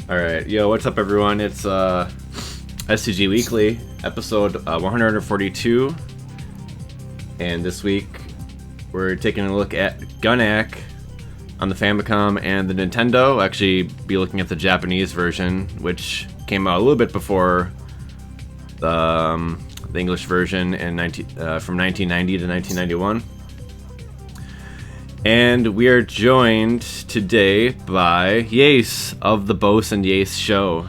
All right, yo, what's up, everyone? It's SCG Weekly, episode 142, and this week we're taking a look at Gun-Nac on the Famicom and the Nintendo. We'll actually be looking at the Japanese version, which came out a little bit before the English version in from 1990 to 1991. And we are joined today by Yace of the Bose and Yace Show.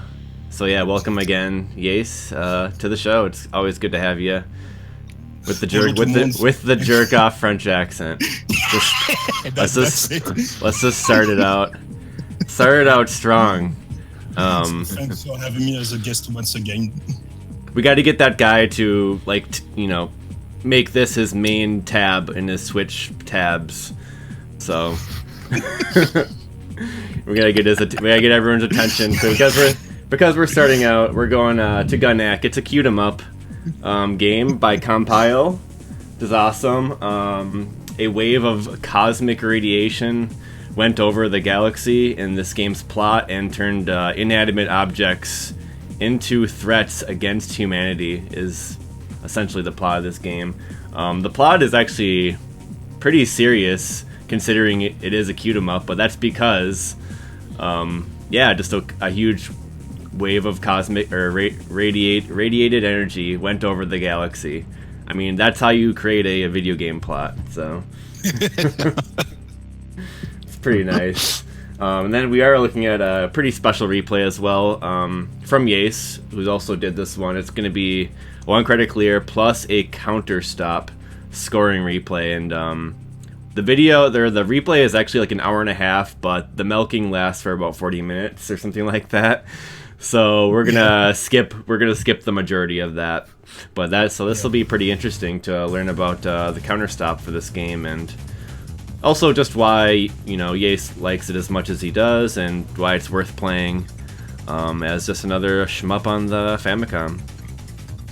So yeah, welcome again, Yace, to the show. It's always good to have you with the jerk off French accent. Let's just start it out. Start it out strong. Thanks for having me as a guest once again. We got to get that guy to make this his main tab in his Switch tabs. So we gotta get everyone's attention. So because we're starting out, we're going to Gun-Nac. It's a cute 'em up game by Compile. This is awesome. A wave of cosmic radiation went over the galaxy in this game's plot and turned inanimate objects into threats against humanity. Is essentially the plot of this game. The plot is actually pretty serious, considering it is a cute 'em up, but that's because, just a huge wave of cosmic or radiated energy went over the galaxy. I mean, that's how you create a video game plot. So it's pretty nice. And then we are looking at a pretty special replay as well from Yace, who also did this one. It's going to be 1 credit clear plus a counter stop scoring replay, and the replay is actually like an hour and a half, but the milking lasts for about 40 minutes or something like that. So we're gonna skip the majority of that. But this will be pretty interesting to learn about the counter stop for this game, and also just why Yace likes it as much as he does, and why it's worth playing as just another shmup on the Famicom.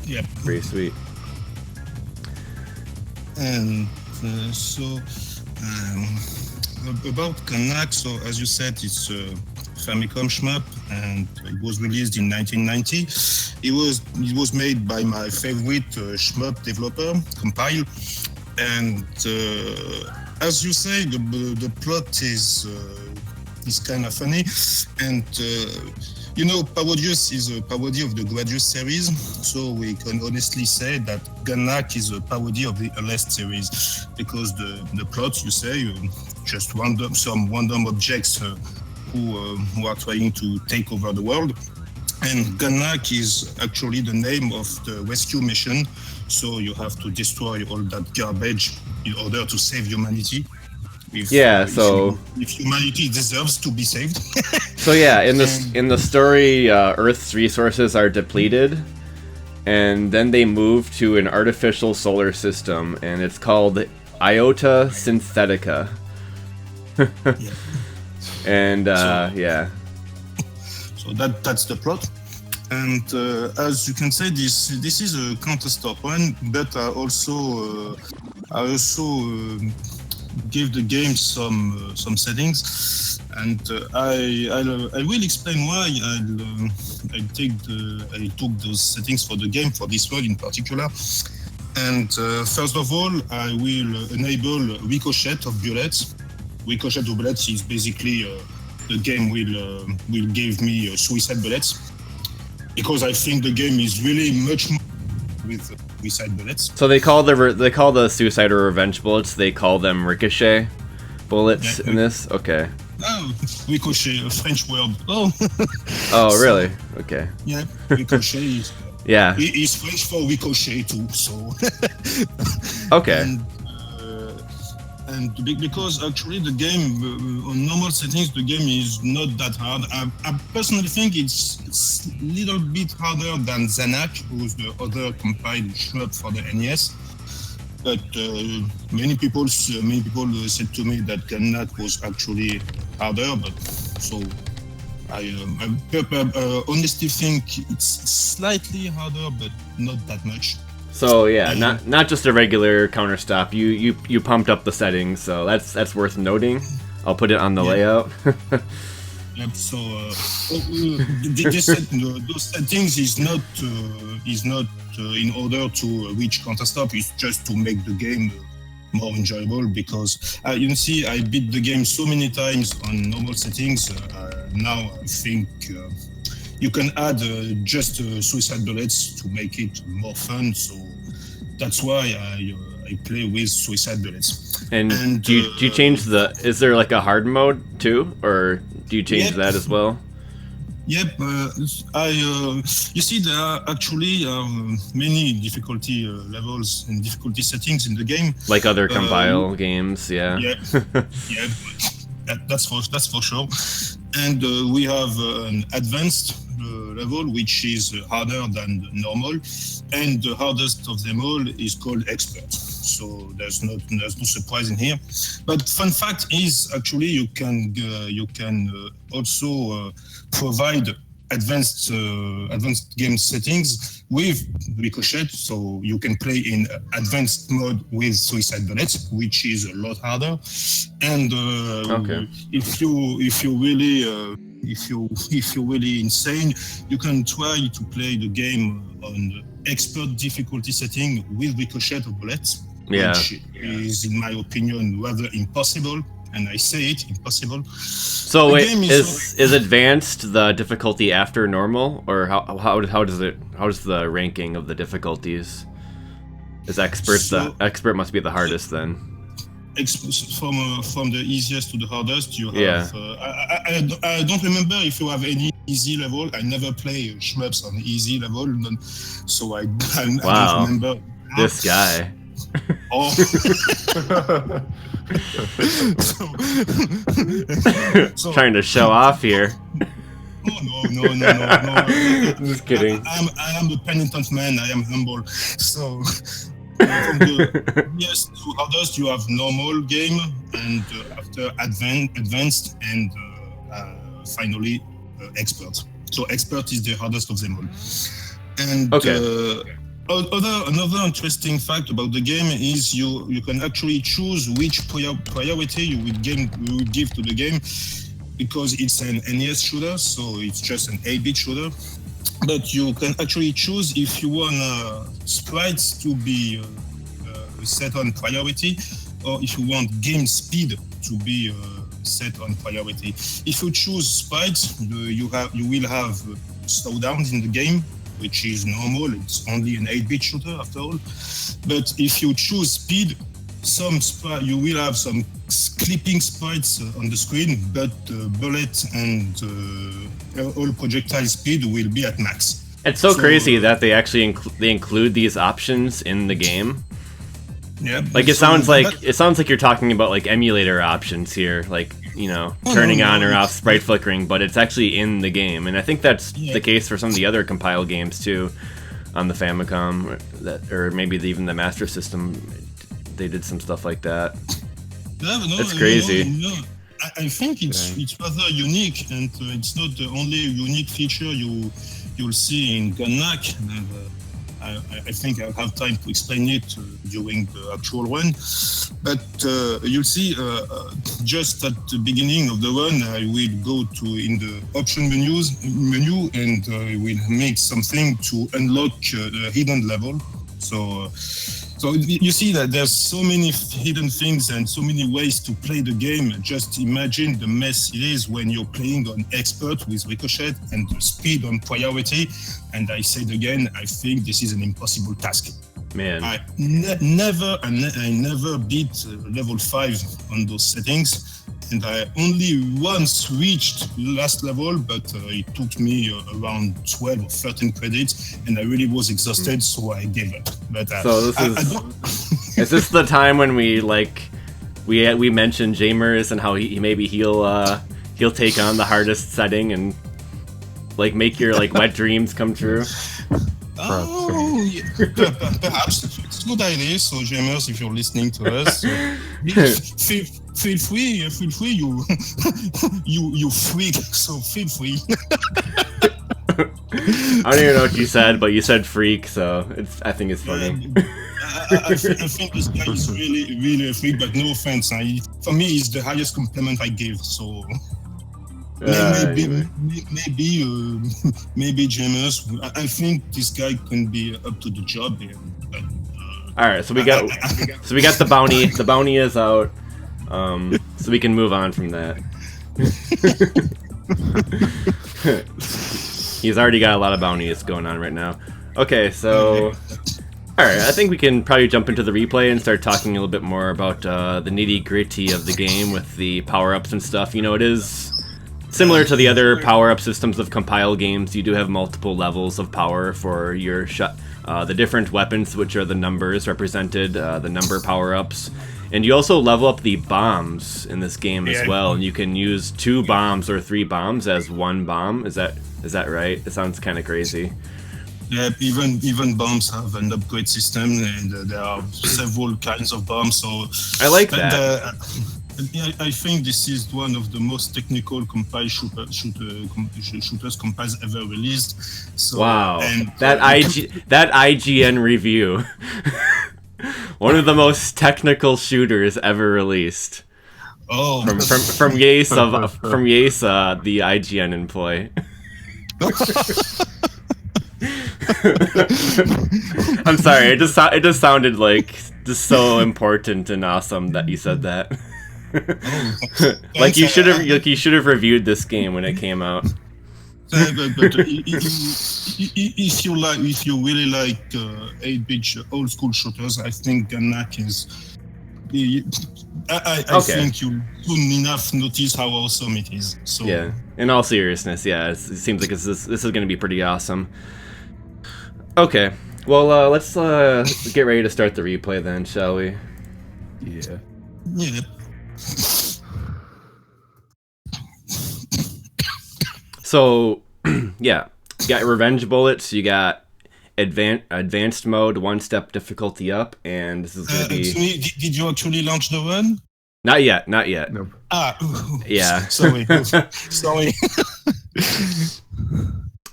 Yep. Pretty sweet. And about Gun-Nac, so as you said, it's a Famicom shmup, and it was released in 1990. It was made by my favorite shmup developer, Compile, and as you say, the plot is kind of funny, and Parodius is a parody of the Gradius series, so we can honestly say that Gun-Nac is a parody of the last series, because the plot, you say, just some random objects who are trying to take over the world, and Gun-Nac is actually the name of the rescue mission, so you have to destroy all that garbage in order to save humanity. If humanity deserves to be saved. So yeah, in the story, Earth's resources are depleted, and then they move to an artificial solar system, and it's called Iota Synthetica. Yeah. And So that's the plot. And as you can say, this is a counter-stop one, but I also give the game some settings, and I will explain why I took those settings for the game, for this one in particular. And first of all, I will enable ricochet of bullets. Ricochet of bullets is basically the game will give me suicide bullets, because I think the game is really much more with suicide bullets. So they call the suicide or revenge bullets, they call them ricochet bullets in this? Okay. Oh, ricochet, a French word. Oh. Oh, really? Okay. Yeah, ricochet is... Yeah. It's French for ricochet too, so... Okay. And because actually the game, on normal settings, the game is not that hard. I personally think it's a little bit harder than Gun-Nac, who's the other compiled shmup for the NES. But many people said to me that Gun-Nac was actually harder. But so I honestly think it's slightly harder, but not that much. So yeah, not just a regular counter stop. You pumped up the settings, so that's worth noting. I'll put it on the layout. Yep. So those settings is not in order to reach counter stop. It's just to make the game more enjoyable because you see, I beat the game so many times on normal settings. Now I think you can add just suicide bullets to make it more fun. So that's why I play with suicide bullets. And do you change the? Is there like a hard mode too, or do you change that as well? Yep, you see, there are actually many difficulty levels and difficulty settings in the game. Like other compile games, yeah. Yeah, yeah, that's for sure. And we have an advanced level, which is harder than normal, and the hardest of them all is called expert. So there's no surprise in here. But fun fact is actually you can also provide advanced game settings with Ricochet, so you can play in advanced mode with suicide bullets, which is a lot harder. And if you're really insane, you can try to play the game on expert difficulty setting with Ricochet of bullets, which is, in my opinion, rather impossible. And I say it, impossible. So wait, is advanced the difficulty after normal, or how does the ranking of the difficulties? Is expert the expert must be the hardest then? From the easiest to the hardest, you have. I don't remember if you have any easy level. I never play shmups on easy level, so I don't remember. This guy. Oh. so, trying to show off here. Oh, no. Just kidding. I am a penitent man. I am humble. So from the yes to hardest, you have normal game, and after advanced, and finally expert. So expert is the hardest of them all. And another interesting fact about the game is you can actually choose which priority you would give to the game, because it's an NES shooter, so it's just an 8-bit shooter. But you can actually choose if you want sprites to be set on priority, or if you want game speed to be set on priority. If you choose sprites, you will have slowdowns in the game, which is normal. It's only an 8-bit shooter after all. But if you choose speed, you will have some clipping sprites on the screen, but bullet and all projectile speed will be at max. It's so crazy that they actually include these options in the game. Yeah, like it sounds like you're talking about like emulator options here, like, you know, turning on or off sprite flickering, but it's actually in the game, and I think that's the case for some of the other compile games too, on the Famicom, or maybe even the Master System. They did some stuff like that. It's crazy. I think it's rather unique, and it's not the only unique feature you'll see in Gun-Nac. I think I'll have time to explain it during the actual run. But you'll see, just at the beginning of the run, I will go in the option menu, and I will make something to unlock the hidden level. So you see that there's so many hidden things and so many ways to play the game. Just imagine the mess it is when you're playing on expert with Ricochet and the speed on priority. And I said again, I think this is an impossible task. Man, I never beat level 5 on those settings. And I only once reached last level, but it took me around 12 or 13 credits, and I really was exhausted, so I gave up. But so this is this the time when we mentioned Jamers and how he'll take on the hardest setting and like make your like wet dreams come true? Oh, yeah. Perhaps it's a good idea. So, Jamers, if you're listening to us, feel free. You freak. So feel free. I don't even know what you said, but you said freak, so I think it's funny. I think this guy is really a freak, but no offense. For me, it's the highest compliment I give. So. maybe maybe James. I think this guy can be up to the job. But, all right, so we got the bounty. The bounty is out, so we can move on from that. He's already got a lot of bounties going on right now. Okay, so all right, I think we can probably jump into the replay and start talking a little bit more about the nitty-gritty of the game with the power-ups and stuff. You know, it is similar to the other power-up systems of compile games. You do have multiple levels of power for your the different weapons, which are the numbers represented, the number power-ups. And you also level up the bombs in this game as well, and you can use 2 bombs or 3 bombs as 1 bomb. Is that right? It sounds kind of crazy. Yeah, even bombs have an upgrade system, and there are several kinds of bombs. So I like that. I think this is one of the most technical compile shooters compiles ever released. So, wow, and that IGN review. One of the most technical shooters ever released. Oh, from Yace from Yace, the IGN employee. I'm sorry. It just sounded like just so important and awesome that you said that. Like you should have reviewed this game when it came out. But if you really like 8-bit old school shooters, I think Gun-Nac is. I think you soon enough notice how awesome it is. So yeah, in all seriousness, yeah, it seems like this is going to be pretty awesome. Okay, well, let's get ready to start the replay then, shall we? Yeah. Yeah. So, yeah, you got revenge bullets, you got advanced mode, 1-step difficulty up, and this is going to be... Did you actually launch the run? Not yet. Nope. Yeah. Sorry.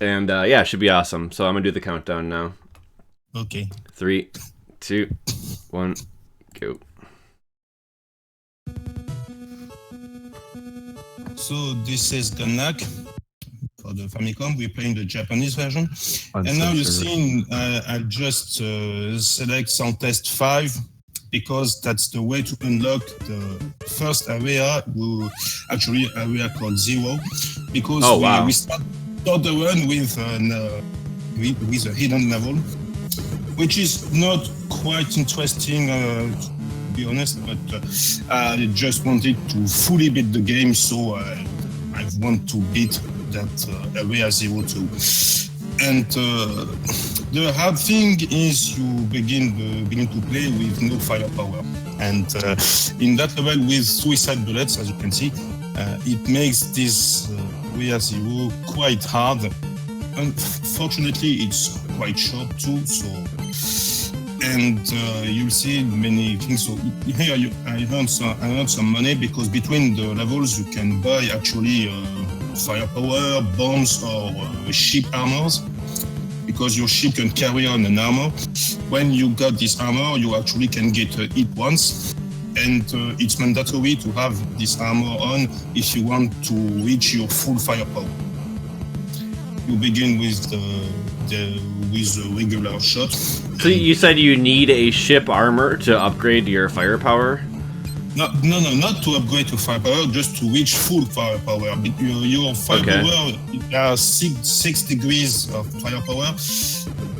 And, yeah, it should be awesome. So I'm going to do the countdown now. Okay. 3, 2, 1, go. So this is Gun-Nac. For the Famicom, we're playing the Japanese version. And now you've seen, I just select Sound Test 5 because that's the way to unlock the first area, actually area called 0, because we start the run with a hidden level, which is not quite interesting, to be honest, but I just wanted to fully beat the game, so I want to beat that area 0 too. And the hard thing is you begin to play with no firepower. And in that level with suicide bullets, as you can see, it makes this area 0 quite hard. Unfortunately, it's quite short too. So, and you'll see many things. So here I earned some money because between the levels you can buy actually firepower, bombs, or ship armors, because your ship can carry on an armor. When you got this armor, you actually can get hit once, and it's mandatory to have this armor on if you want to reach your full firepower. You begin with the regular shot. So you said you need a ship armor to upgrade your firepower? No, not to upgrade to firepower, just to reach full firepower. Your firepower, there are 6 degrees of firepower.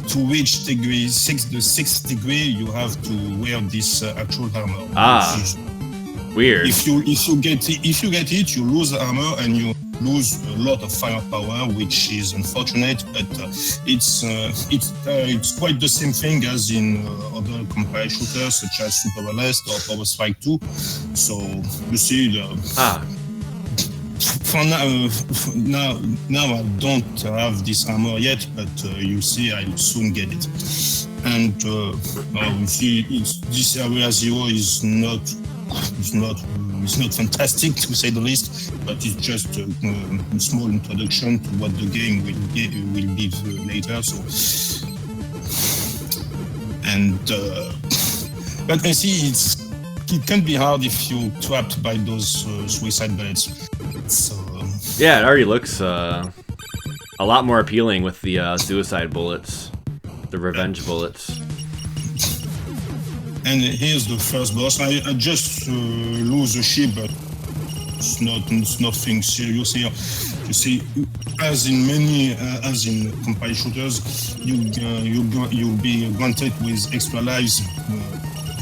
To reach the 6th degree, you have to wear this actual armor. Weird. If you get it, you lose the armor and you lose a lot of firepower, which is unfortunate. But it's quite the same thing as in other compile shooters such as Super West or Power Strike 2. So you see For now I don't have this armor yet, but you see I'll soon get it. And you see this area 0 is not fantastic, to say the least, but it's just a small introduction to what the game will be later. So, and but I see it can be hard if you're trapped by those suicide bullets. So Yeah, it already looks a lot more appealing with the suicide bullets, the revenge bullets. And here's the first boss. I just lose the ship, but it's nothing serious here. You see, as in many, as in compile shooters, you'll be granted with extra lives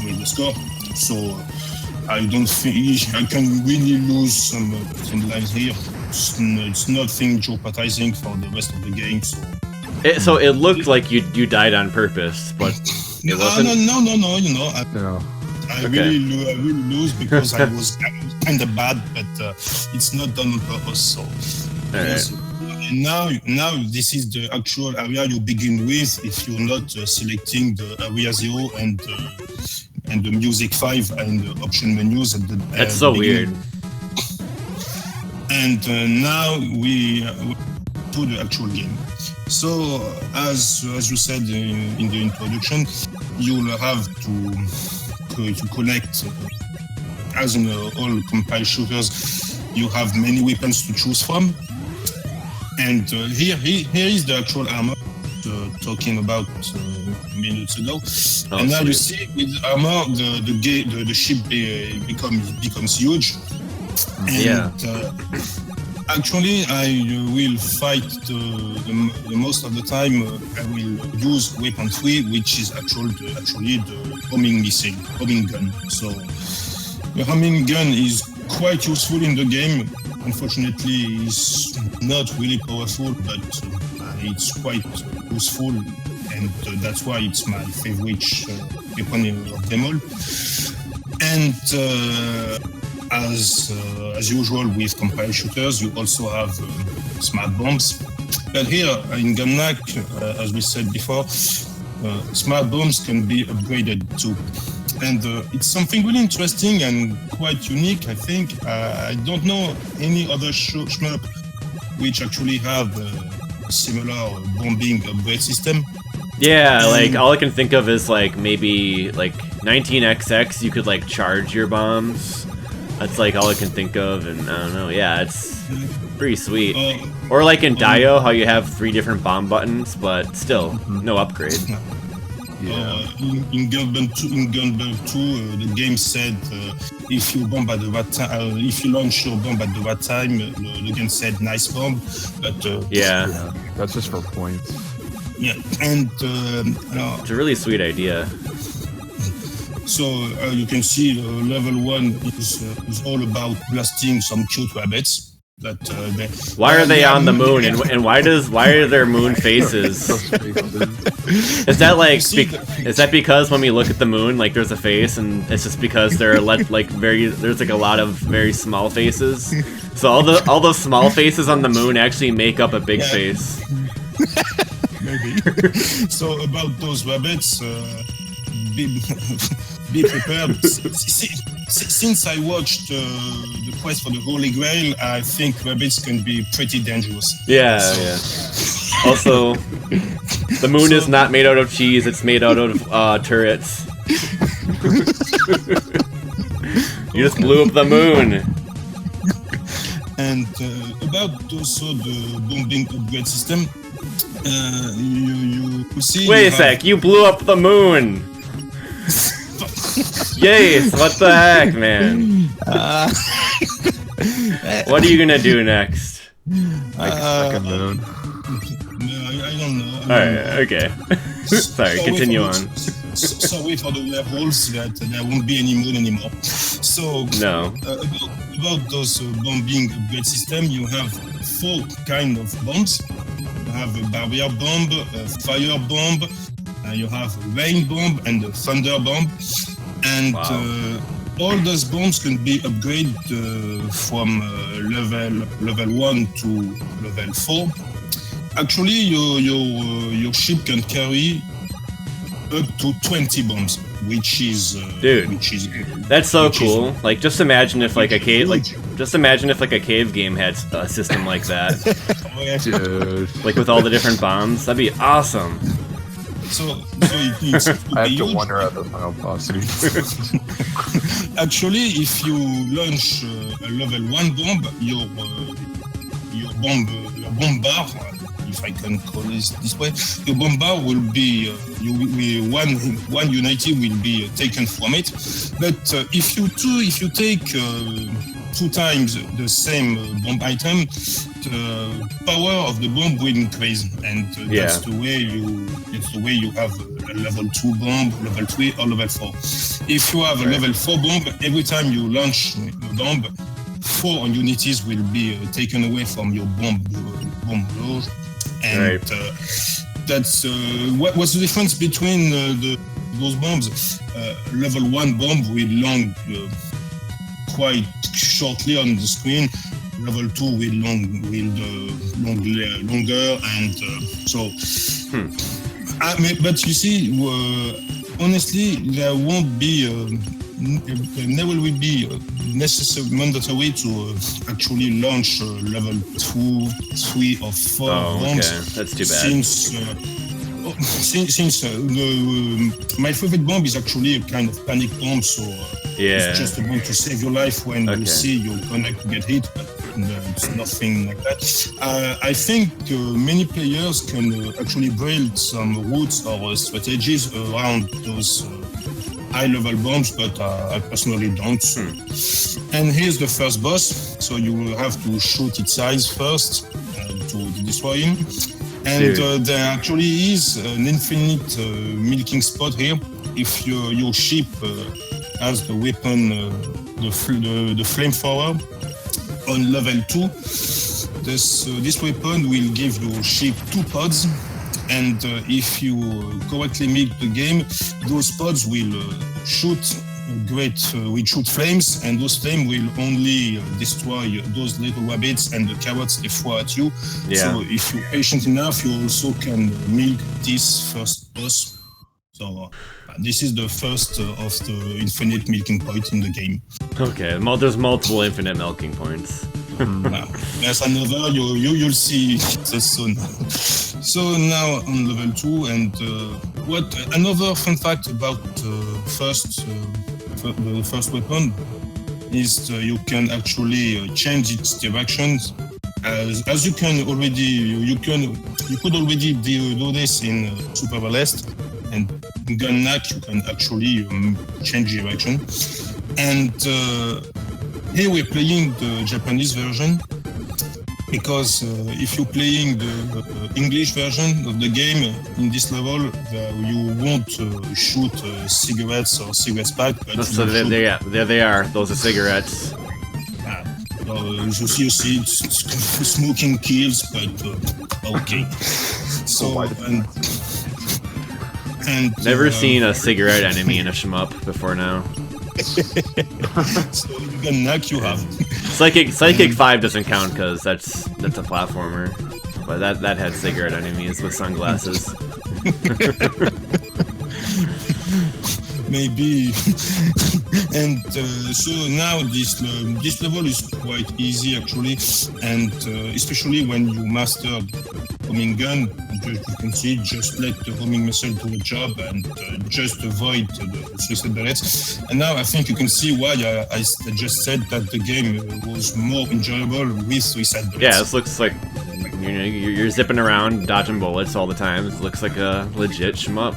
with the score. So I don't think I can really lose some lives here. It's nothing jeopardizing for the rest of the game. So it looked like you died on purpose, but it wasn't. No. You know, I really lose because I was kind of bad, but it's not done on purpose. So now this is the actual area you begin with if you're not selecting the area 0 and the music 5 and the option menus at the. That's so weird. And now we to the actual game. So as you said in the introduction, you'll have to collect, as in all compile shooters, you have many weapons to choose from. And here is the actual armor talking about minutes ago. And now you see with armor the ship becomes huge. And actually I will fight the most of the time. I will use weapon 3, which is actually the homing gun. So the homing gun is quite useful in the game. Unfortunately, it's not really powerful, but it's quite useful, and that's why it's my favorite weapon of them all. And as usual with compile shooters, you also have smart bombs. But here in Gun-Nac, as we said before, smart bombs can be upgraded too. And it's something really interesting and quite unique, I think. I don't know any other shmup which actually have a similar bombing upgrade system. Yeah, like all I can think of is like maybe like 19XX, you could like charge your bombs. That's like all I can think of, and I don't know. Yeah, it's pretty sweet. Or like in Dio, how you have 3 different bomb buttons, but still no upgrade. In Gunbuild 2, the game said if you bomb at the right time, if you launch your bomb at the right time, the game said nice bomb. But that's just for points. Yeah, and it's a really sweet idea. So you can see level 1 is all about blasting some cute rabbits. Why are they on the moon, and why are there moon faces? Is that like is that because when we look at the moon, like there's a face, and it's just because there's like a lot of very small faces? So all those small faces on the moon actually make up a big face. Maybe. So about those rabbits, be prepared. Since I watched the quest for the Holy Grail, I think rabbits can be pretty dangerous. Yeah. Also, the moon is not made out of cheese; it's made out of turrets. You just blew up the moon. And about also the bombing upgrade system, you see. Wait a sec! You blew up the moon. Yace, what the heck, man? What are you gonna do next? Like a moon. I don't know. Alright, okay. Sorry, continue on. Sorry for the werewolves that there won't be any moon anymore. So, no. About those bombing upgrade system, you have 4 kind of bombs. You have a barrier bomb, a fire bomb, you have a rain bomb, and a thunder bomb. And all those bombs can be upgraded from level 1 to level 4. Actually, your ship can carry up to 20 bombs, which is that's so cool. Like, just imagine if like a cave game had a system like that. Like with all the different bombs, that'd be awesome. So I have to wonder how the final boss is. Actually, if you launch a level 1 bomb, bomb bar, if I can call it this way. Your bomb bar will be one unity will be taken from it. But if you take 2 times the same bomb item, the power of the bomb will increase, and that's the way you have a level 2 bomb, level 3, or level 4. If you have a level 4 bomb, every time you launch a bomb, 4 unities will be taken away from your bomb load, and that's what's the difference between those bombs. Level 1 bomb will long quite shortly on the screen. Level 2 will longer, and so. But you see, honestly, there won't be. Never will be mandatory to actually launch level 2, 3, or 4 bombs. That's too bad. Since my favorite bomb is actually a kind of panic bomb, so it's just a bomb to save your life when you see you're gonna get hit, but it's nothing like that. I think many players can actually build some routes or strategies around those high-level bombs, but I personally don't. And here's the first boss, so you will have to shoot its eyes first to destroy him. And there actually is an infinite milking spot here. If your ship has the weapon, the flamethrower, on level 2, this weapon will give your ship 2 pods. And if you correctly make the game, those pods will shoot flames, and those flames will only destroy those little rabbits and the carrots they throw at you. So if you're patient enough, you also can milk this first boss. So this is the first of the infinite milking point in the game. Okay, there's multiple infinite milking points. There's another, you'll see this soon. So now on level 2, and another fun fact about the first weapon is you can actually change its directions. As you can already, you could already do this in Super Celeste, and Gun-Nac you can actually change direction. And here we're playing the Japanese version, because if you're playing the English version of the game in this level, you won't shoot cigarettes or cigarette pack. So there they are. Those are cigarettes. You see, it's smoking kills, but okay. So and never seen a cigarette enemy in a shmup before now. So Gun-Nac you have. Psychic 5 doesn't count because that's a platformer, but that had cigarette enemies with sunglasses. Maybe. And so now this level is quite easy actually, and especially when you master homing gun, you can see, just let the homing missile do a job and just avoid the suicide bullets. And now I think you can see why I just said that the game was more enjoyable with suicide bullets. Yeah, this looks like you're zipping around dodging bullets all the time. It looks like a legit shmup.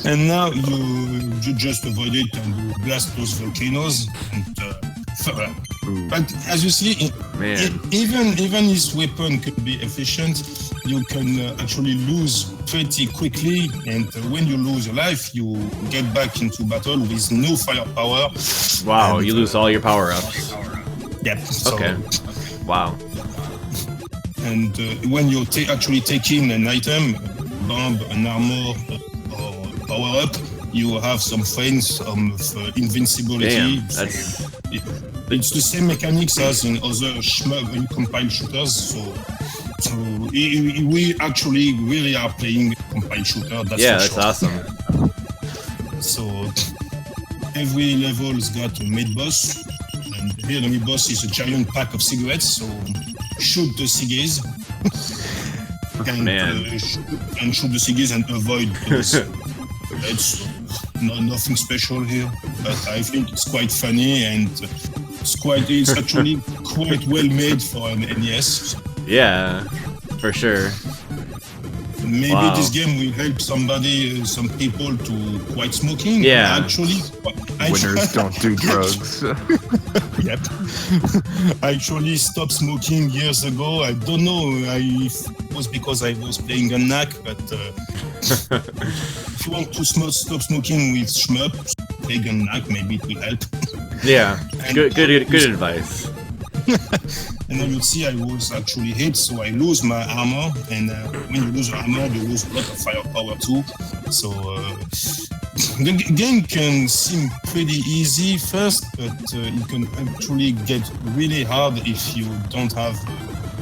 And now you just avoid it and you blast those volcanoes. And, but as you see, even his weapon can be efficient. You can actually lose pretty quickly, and when you lose a life, you get back into battle with no firepower. Wow, and you lose all your power-ups. Yep. So, okay. Wow. And when you're actually taking an item, bomb, an armor, or power-up, you have some frames of invincibility. Damn, it's the same mechanics as in other compiled shooters. So we actually really are playing a compiled shooter. That's awesome. So every level's got a mid boss, and here the mid boss is a giant pack of cigarettes. So shoot the cigars. And shoot the cigars and avoid those. It's nothing special here, but I think it's quite funny, and It's actually quite well made for an NES. Yeah, for sure. Maybe this game will help some people to quit smoking. Yeah. Actually, Winners don't do drugs. Yep. I actually stopped smoking years ago. I don't know if it was because I was playing Gun-Nac, but if you want to stop smoking with shmup, play Gun-Nac, maybe it will help. Yeah, good advice. And then you see I was actually hit, so I lose my armor, and when you lose your armor, you lose a lot of firepower too. So the game can seem pretty easy first, but it can actually get really hard if you don't have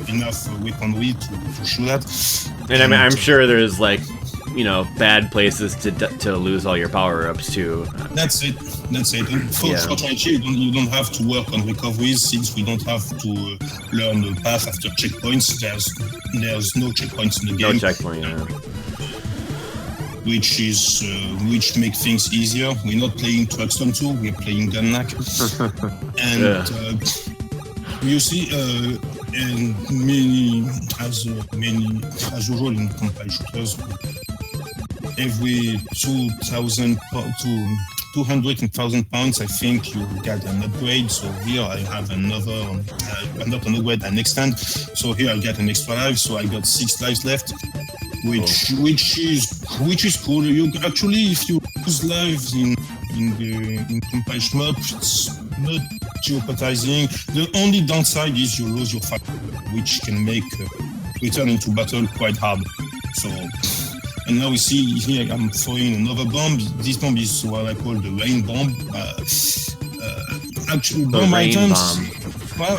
enough weaponry to shoot at. And I mean, I'm sure there's like, you know, bad places to lose all your power-ups too. That's it. And fortunately, you don't have to work on recoveries since we don't have to learn the path after checkpoints. There's no checkpoints in the game. No checkpoint, yeah. Which makes things easier. We're not playing Truxton 2, we're playing Gun-Nac. And you see, and as usual in compile shooters, every 200,000 pounds, I think you get an upgrade. So here I have another, not an upgrade, an extend. So here I get an extra life. So I got 6 lives left, which is cool. You actually, if you lose lives in compile shmup, it's not jeopardizing. The only downside is you lose your fire, which can make returning to battle quite hard. So. And now we see here I'm throwing another bomb. This bomb is what I call the rain bomb. Actually, bomb items. Well,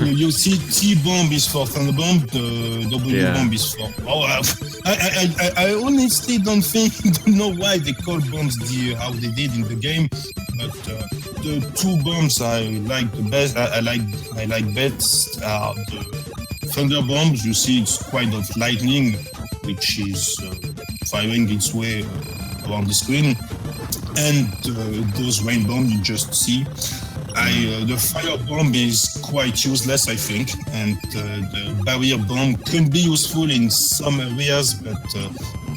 you see, T bomb is for thunder bomb. The W bomb is for. I honestly don't know why they call bombs how they did in the game. But the 2 bombs I like the best. I like best are the thunder bombs. You see, it's quite of lightning, which is firing its way around the screen, and those rain bombs you just see. The fire bomb is quite useless, I think, and the barrier bomb can be useful in some areas, but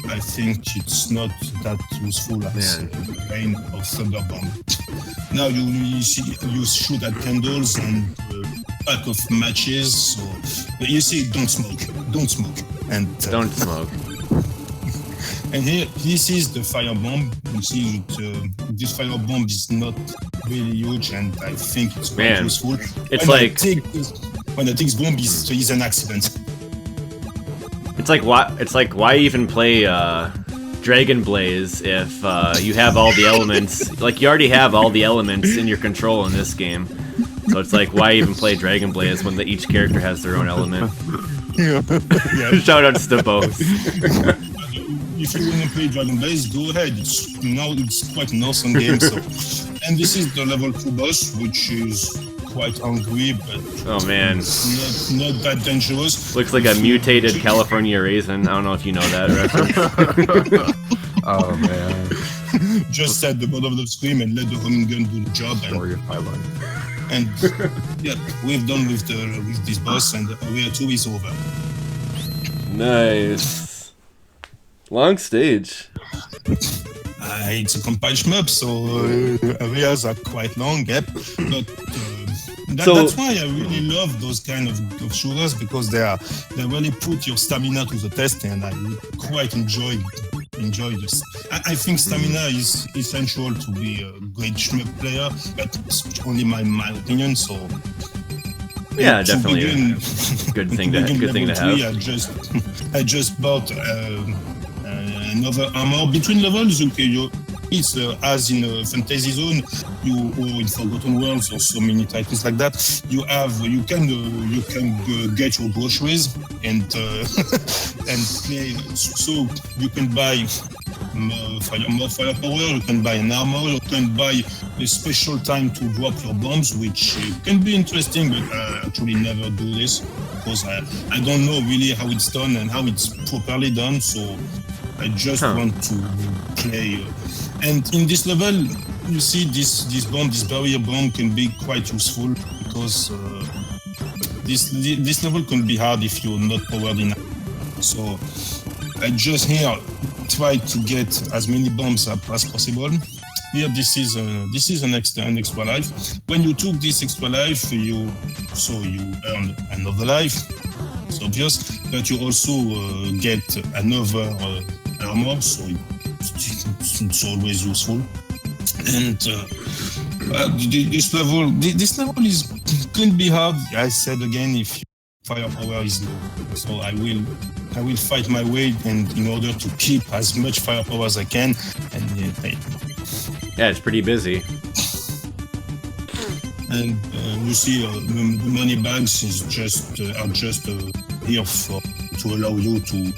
I think it's not that useful as rain or thunder bomb. Now you shoot at candles and pack of matches, so you see, don't smoke, and don't smoke. And here, this is the fire bomb. You see, this fire bomb is not really huge, and I think it's quite useful. It's when the thing's bomb is an accident. It's like why even play Dragon Blaze if you have all the elements? Like, you already have all the elements in your control in this game. So it's like, why even play Dragon Blaze when each character has their own element? Shoutouts to both. If you want to play Dragon Blaze, go ahead. It's quite an awesome game. So, and this is the level 2 boss, which is quite hungry, but oh man, not that dangerous. Looks like a mutated California raisin. I don't know if you know that reference. Oh man. Just set the bottom of the screen and let the homing gun do the job. And yeah, we're done with this boss, and area 2 is over. Nice. Long stage. It's a compile shmup, so areas are quite long, yep. But that's why I really love those kind of shooters, because they really put your stamina to the test, and I quite enjoy this. I think stamina is essential to be a great shmup player, but it's only my opinion. So yeah, definitely a good thing to have. I just bought another armor between levels. Okay, it's as in a fantasy zone, or in Forgotten Worlds, or so many titles like that. You can get your groceries and play. So you can buy more firepower. You can buy an armor. You can buy a special time to drop your bombs, which can be interesting. But I actually never do this because I don't know really how it's done and how it's properly done. So I just want to play. And in this level, you see this barrier bomb can be quite useful because this level can be hard if you're not powered enough. So I just here try to get as many bombs as possible. Here, this is an extra life. When you took this extra life, you earn another life. It's obvious, but you also get another armor, so it's always useful. And this level can be hard. I said again, if firepower is low, so I will fight my way, and in order to keep as much firepower as I can. And yeah, it's pretty busy. And you see, the money bags are just here to allow you to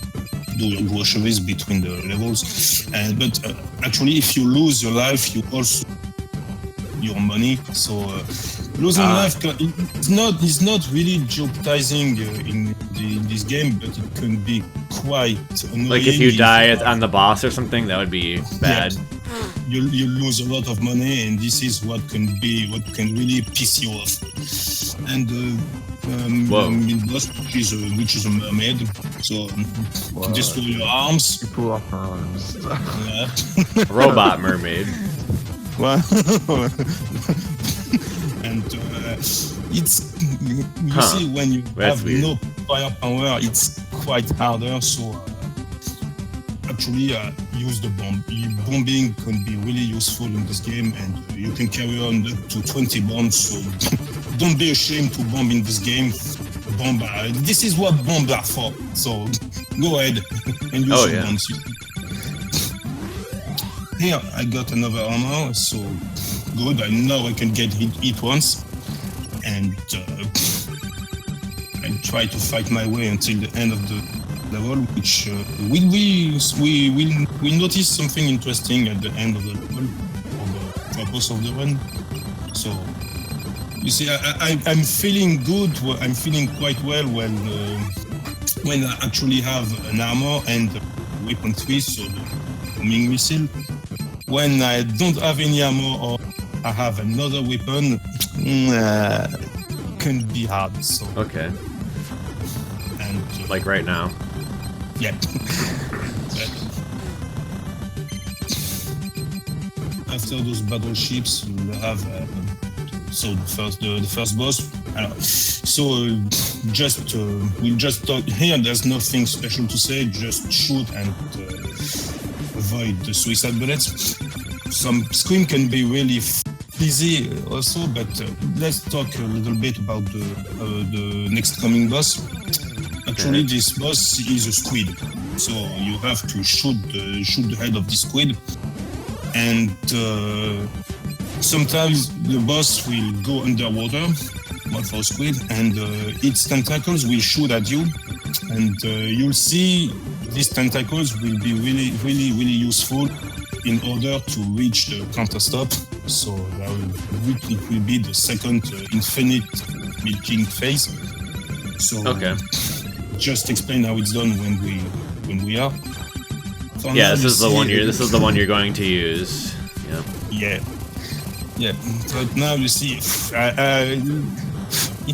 do your groceries between the levels. But actually, if you lose your life, you also your money. So losing life is not really jeopardizing in this game, but it can be quite annoying. Like if you die on the boss or something, that would be bad. Yeah. You lose a lot of money, and this is what can really piss you off. And boss, which is a mermaid, so destroy your arms. You pull off her arms. Yeah. Robot mermaid. Well, and it's you see when you have no firepower, it's quite harder. So actually, use the bomb. Bombing can be really useful in this game, and you can carry on up to 20 bombs. So don't be ashamed to bomb in this game. This is what bombs are for. So go ahead and use your bombs. Here I got another armor, so good. I know I can get hit once, and I try to fight my way until the end of the level, which we notice something interesting at the end of the level, or the purpose of the run. So you see, I'm feeling good. I'm feeling quite well when I actually have an armor and weapon 3, so the homing missile. When I don't have any armor or I have another weapon, can be hard. So okay. And like right now. Yeah. After those battleships, you have so the first boss. So we'll just talk here. There's nothing special to say. Just shoot and avoid the suicide bullets. Some scream can be really easy also, but let's talk a little bit about the next coming boss. Actually, this boss is a squid, so you have to shoot the head of the squid, and sometimes the boss will go underwater, not for squid, and its tentacles will shoot at you, and you'll see these tentacles will be really, really, really useful in order to reach the counter stop. So it will be the second infinite milking phase. So just explain how it's done when we are. Yeah, this is the one you're going to use. Yeah. Yeah. But now you see,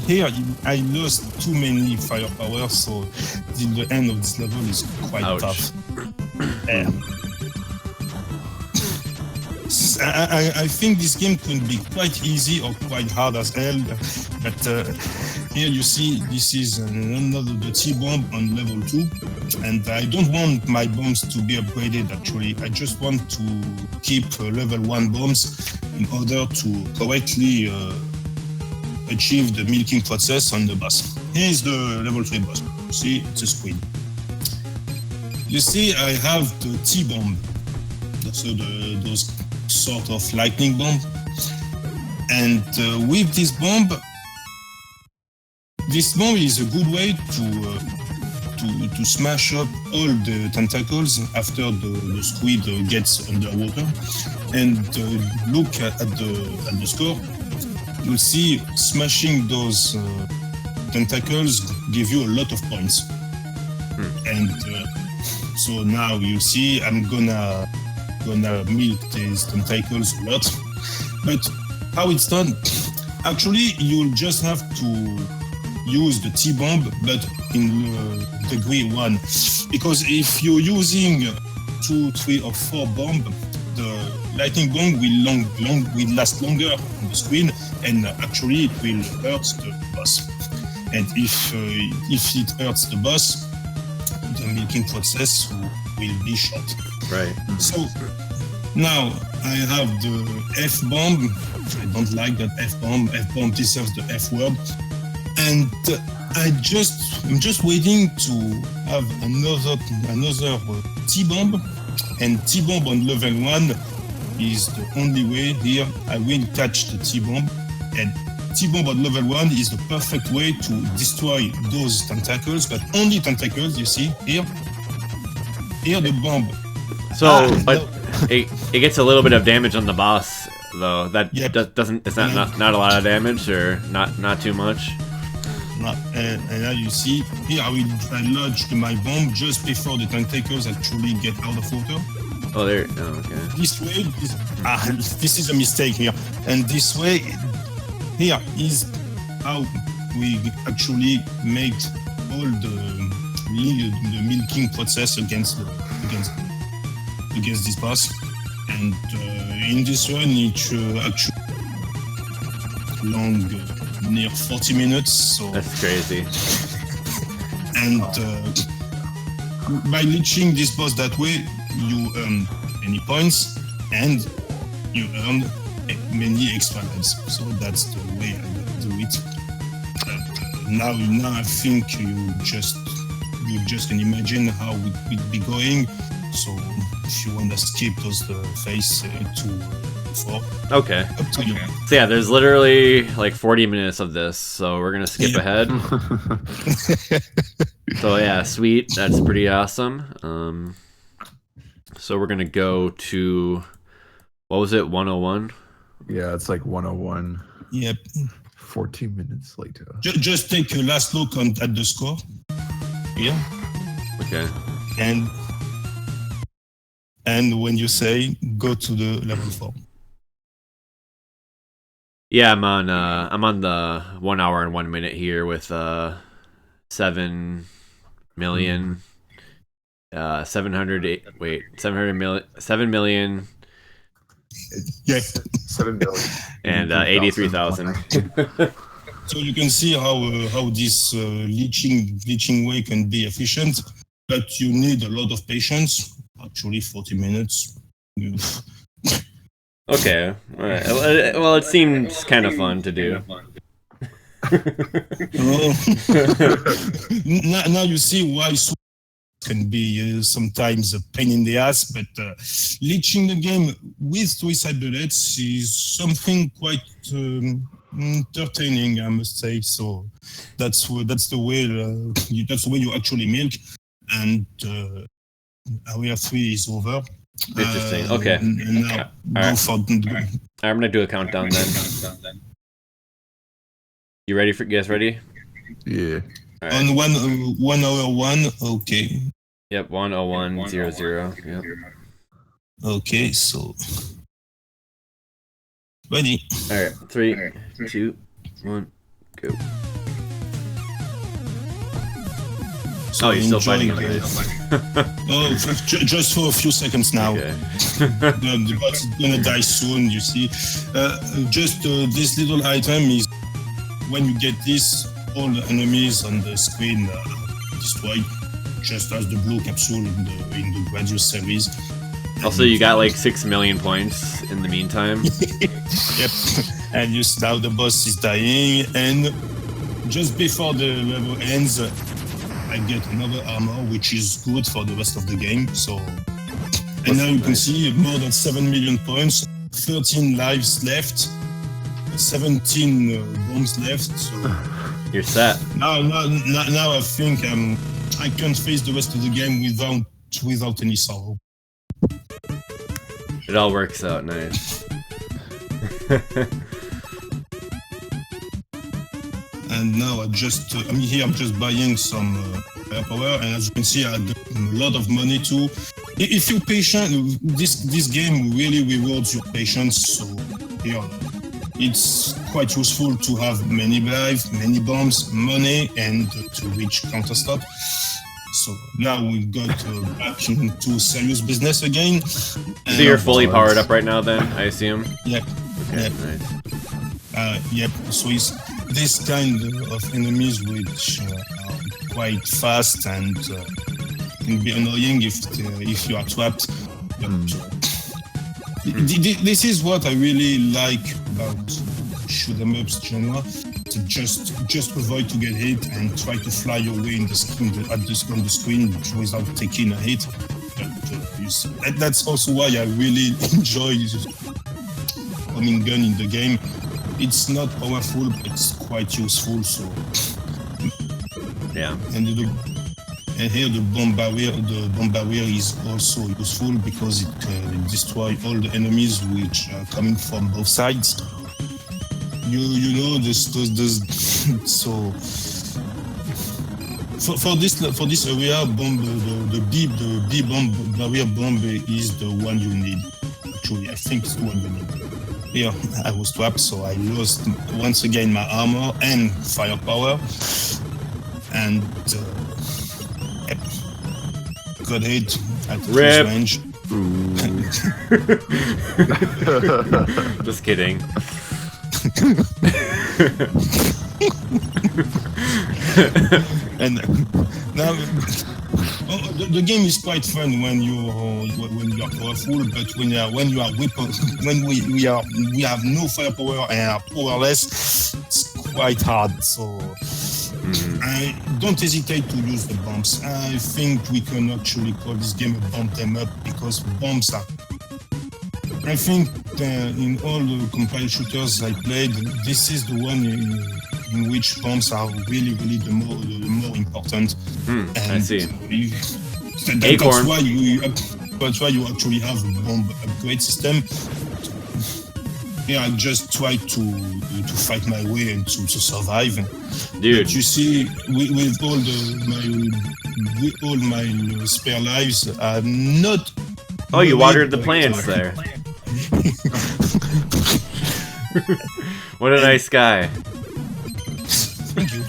here I lost too many firepower, so the end of this level is quite tough. I think this game can be quite easy or quite hard as hell, but here you see this is another the T-bomb on level 2, and I don't want my bombs to be upgraded actually. I just want to keep level 1 bombs in order to correctly achieve the milking process on the boss. Here is the level 3 boss. See, it's a squid. You see, I have the T-bomb, so those sort of lightning bomb, and with this bomb is a good way to smash up all the tentacles after the squid gets underwater. And look at the score. You'll see smashing those tentacles give you a lot of points. And so now you see I'm gonna milk these tentacles a lot. But how it's done? Actually, you'll just have to use the T-bomb, but in degree 1. Because if you're using 2, 3, or 4 bomb, the lightning bomb will last longer on the screen, and actually it will hurt the boss. And if it hurts the boss, the milking process will be short. Right. So now I have the F-bomb. I don't like that F-bomb. F-bomb deserves the F-word. And I'm just waiting to have another T-bomb. And T-bomb on level 1 is the only way here I will catch the T-bomb. And T-bomb on level 1 is the perfect way to destroy those tentacles, but only tentacles, you see, here. Here the bomb. So, but it gets a little bit of damage on the boss, though. That doesn't. It's not a lot of damage, or not too much. And now you see here I lodged my bomb just before the tentacles actually get out of water. Oh, there. Oh, okay. This way, this is a mistake here, and this way, here is how we actually make all the milking process against this boss. And in this one, it's actually long, near 40 minutes. So that's crazy. And by leeching this boss that way, you earn many points and you earn many extra lives. So that's the way I do it. Now I think you just can imagine how it would be going. So if you want to skip those phase 2, 4. Okay. Up to you. So yeah, there's literally like 40 minutes of this, so we're gonna skip ahead. So yeah, sweet. That's pretty awesome. So we're gonna go to, what was it, 101? Yeah, it's like 101. Yep. 14 minutes later. Just take a last look at the score. Yeah. Okay. And when you say go to the level 4. Yeah, I'm on the 1 hour and 1 minute here with 7 million 7 million Yeah. 7 million. and 83,000. So you can see how this leeching way can be efficient, but you need a lot of patience. Actually, 40 minutes. Okay. All right. Well, it seems kind of fun to do. Now you see why can be sometimes a pain in the ass, but leeching the game with suicide bullets is something quite entertaining, I must say. So that's the way you actually milk, and area 3 is over. Interesting. Okay. And now All for I'm gonna do a countdown then. You ready? You guys ready? Yeah. All right. on 1 hour 1. Okay. Yep. 10100. Yep. Okay. So ready. All right. 3, 2, 1, go. So Oh, you're still enjoy fighting on the- this. Oh, just for a few seconds now. Okay. The bot's gonna die soon, you see. Just this little item is when you get this, all the enemies on the screen are destroyed, just as the blue capsule in the Gradius series. Also, you got like 6 million points in the meantime. Yep. And now the boss is dying, and just before the level ends, I get another armor, which is good for the rest of the game. So, and now you can see more than 7 million points, 13 lives left, 17 bombs left. So You're set. now I think I can face the rest of the game without any sorrow. It all works out nice. And now I'm just buying some firepower, and as you can see, I got a lot of money too. If you're patient, this game really rewards your patience. So here it's quite useful to have many lives, many bombs, money, and to reach counter stop. So now we got back into serious business again. So you're fully powered up right now, then I assume. Yep. Okay, Yep. nice. Yep. So it's this kind of enemies which are quite fast and can be annoying if you are trapped. But this is what I really like about shoot 'em ups genre. To just avoid to get hit and try to fly your way in the screen on the screen without taking a hit. But that's also why I really enjoy homing gun in the game. It's not powerful, but it's quite useful. So yeah. And here the bomb barrier is also useful because it can destroy all the enemies which are coming from both sides. You know this so for this area the B bomb barrier bomb is the one you need. Actually, I think it's the one you need. Here I was trapped, so I lost once again my armor and firepower, and got hit at close range. Just kidding. And now the game is quite fun when you are powerful, but when you are weapon, when we have no firepower and are powerless, it's quite hard. So I don't hesitate to use the bombs. I think we can actually call this game a bomb them up because bombs are. I think in all the compiled shooters I played, this is the one in which bombs are really the more important. I see. That's why you actually have a bomb upgrade system. Yeah, I just try to fight my way and to survive. Dude, but you see, with all my spare lives, I'm not. Oh, you watered the plants there. What a nice guy. Thank you.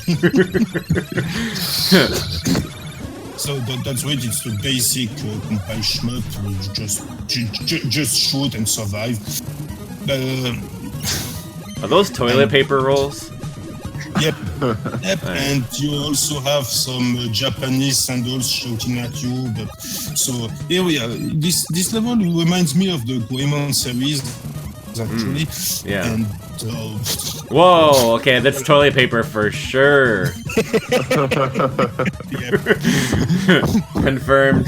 So that's right. It's the basic compile shmup. Just shoot and survive. Are those toilet paper rolls? Yep. Nice. And you also have some Japanese sandals shooting at you. But so here we are. This level reminds me of the Goemon series, actually. Yeah. And whoa. Okay, that's toilet paper for sure. Confirmed.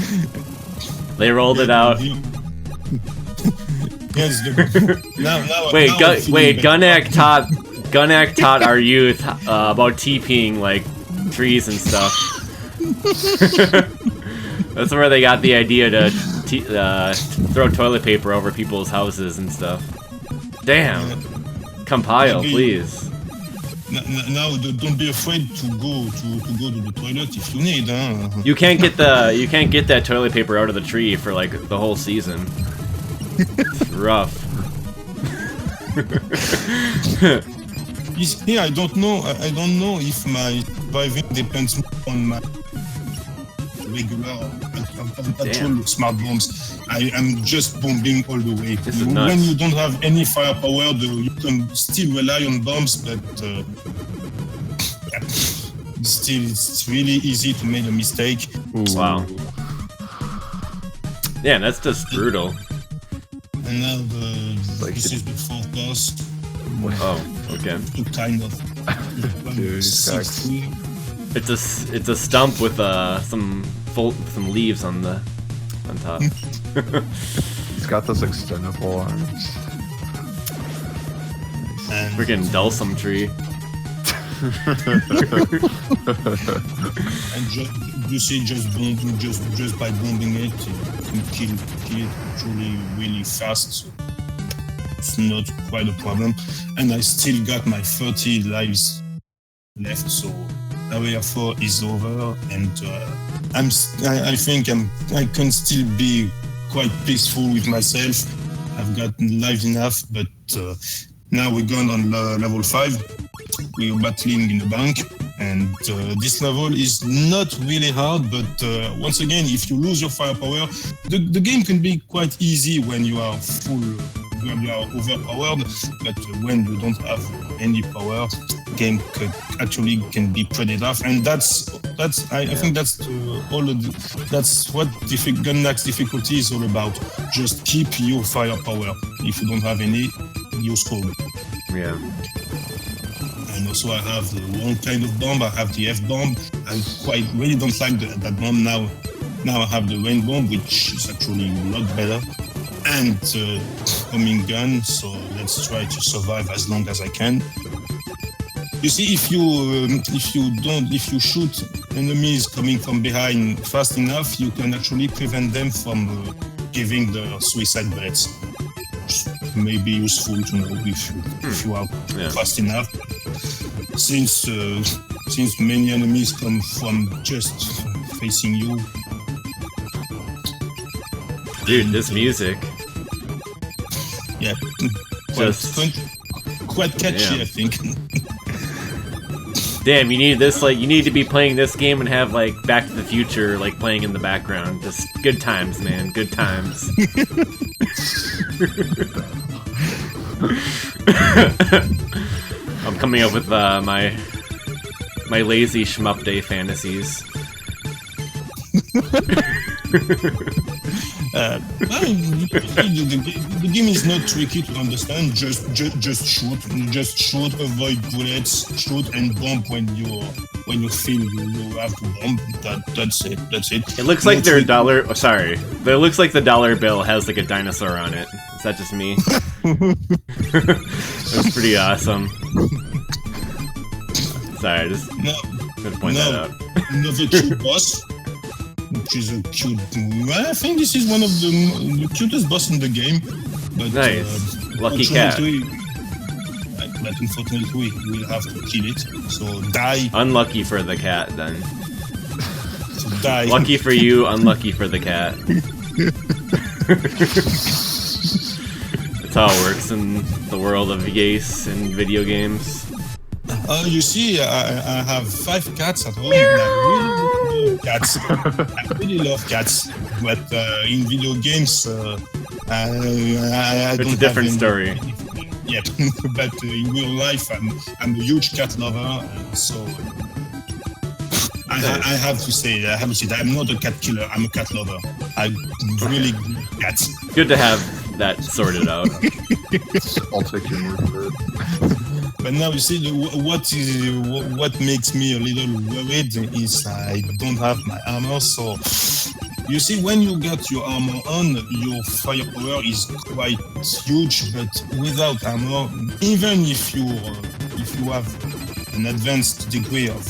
They rolled it out. Yes. Wait. Gun-Nac taught our youth about TPing like trees and stuff. That's where they got the idea to throw toilet paper over people's houses and stuff. Damn. Compile, please. Now, don't be afraid to go to the toilet if you need. You can't get that toilet paper out of the tree for like the whole season. It's rough. Yeah, I don't know if my surviving depends on my regular actual smart bombs. I am just bombing all the way. When you don't have any firepower, you can still rely on bombs, but still, it's really easy to make a mistake. Wow. Yeah, that's just brutal. And now this is the fourth boss. Oh, okay. Kind of. Dude, it's a stump with some leaves on top. He's got those extendable arms. Freaking Dulcim tree. And you see, just by bombing it, you can kill it actually really fast. So it's not quite a problem. And I still got my 30 lives left, so area 4 is over, and I think I can still be quite peaceful with myself. I've got lives enough, but now we're going on level 5. We're battling in the bank, and this level is not really hard, but once again, if you lose your firepower, the game can be quite easy when you are when you are overpowered, but when you don't have any power, game can be pretty tough, and that's I think that's that's what Gun-Nac's difficulty is all about. Just keep your firepower. If you don't have any, you scroll. Yeah. And also I have the wrong kind of bomb. I have the F-bomb. I really don't like that bomb now. Now I have the rain bomb, which is actually a lot better. And homing gun, so let's try to survive as long as I can. You see, if you shoot enemies coming from behind fast enough, you can actually prevent them from giving the suicide bullets. May be useful to know if you are fast enough. Since many enemies come from just facing you. Dude, this music. Yeah, quite catchy, I think. Damn, you need this, like, you need to be playing this game and have, like, Back to the Future, like, playing in the background. Just good times, man, good times. I'm coming up with my lazy shmup day fantasies. The game is not tricky to understand. Just shoot, avoid bullets, shoot and bomb when you feel you have to bomb. That's it. It looks like their dollar. Oh, sorry, it looks like the dollar bill has like a dinosaur on it. Is that just me? That's pretty awesome. Sorry, I just gonna point that out. Another cute boss, which is a cute. I think this is one of the cutest boss in the game. But, nice, lucky cat. But unfortunately, we'll have to kill it. So die. Unlucky for the cat, then. So die. Lucky for you, unlucky for the cat. That's how it works in the world of yace and video games. You see, I have 5 cats at home. I really love cats, but in video games, I it's don't a different have story. Yeah, but in real life, I'm a huge cat lover, so I have to say that I'm not a cat killer. I'm a cat lover. I really like cats. Good to have that sorted out. I'll take your word for it. But now you see what makes me a little worried is I don't have my armor. So you see, when you get your armor on, your firepower is quite huge. But without armor, even if you have an advanced degree of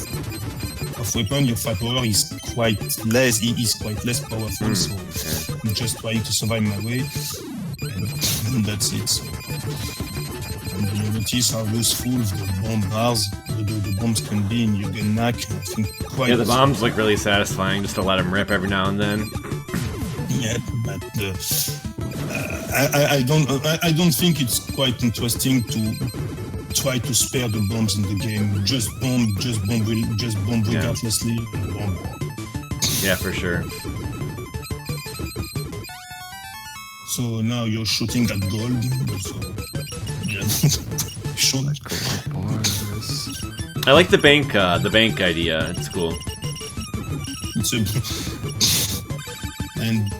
weapon, your firepower is quite less. It is quite less powerful. So I'm just trying to survive my way, and that's it. So. And you notice how useful the bomb bars, the bombs can be in your Gun-Nac. I think quite. Yeah, the bombs look really satisfying just to let them rip every now and then. Yeah, but I don't think it's quite interesting to try to spare the bombs in the game. Just bomb regardlessly. Bomb. Yeah, for sure. So now you're shooting at gold. So, yeah. Sure. I like the bank idea. It's cool. It's and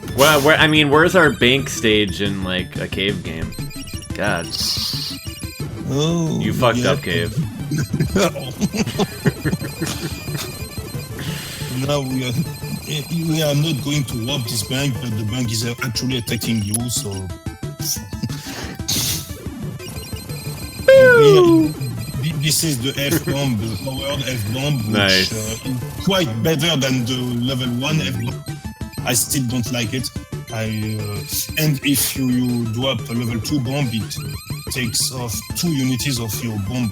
where's our bank stage in like a cave game? God. Oh, you fucked up, cave. Now we are not going to rob this bank, but the bank is actually attacking you. So. This is the F-bomb, the powered F-bomb, which nice. Is quite better than the level 1 F-bomb. I still don't like it. And if you drop a level 2 bomb, it takes off 2 unities of your bomb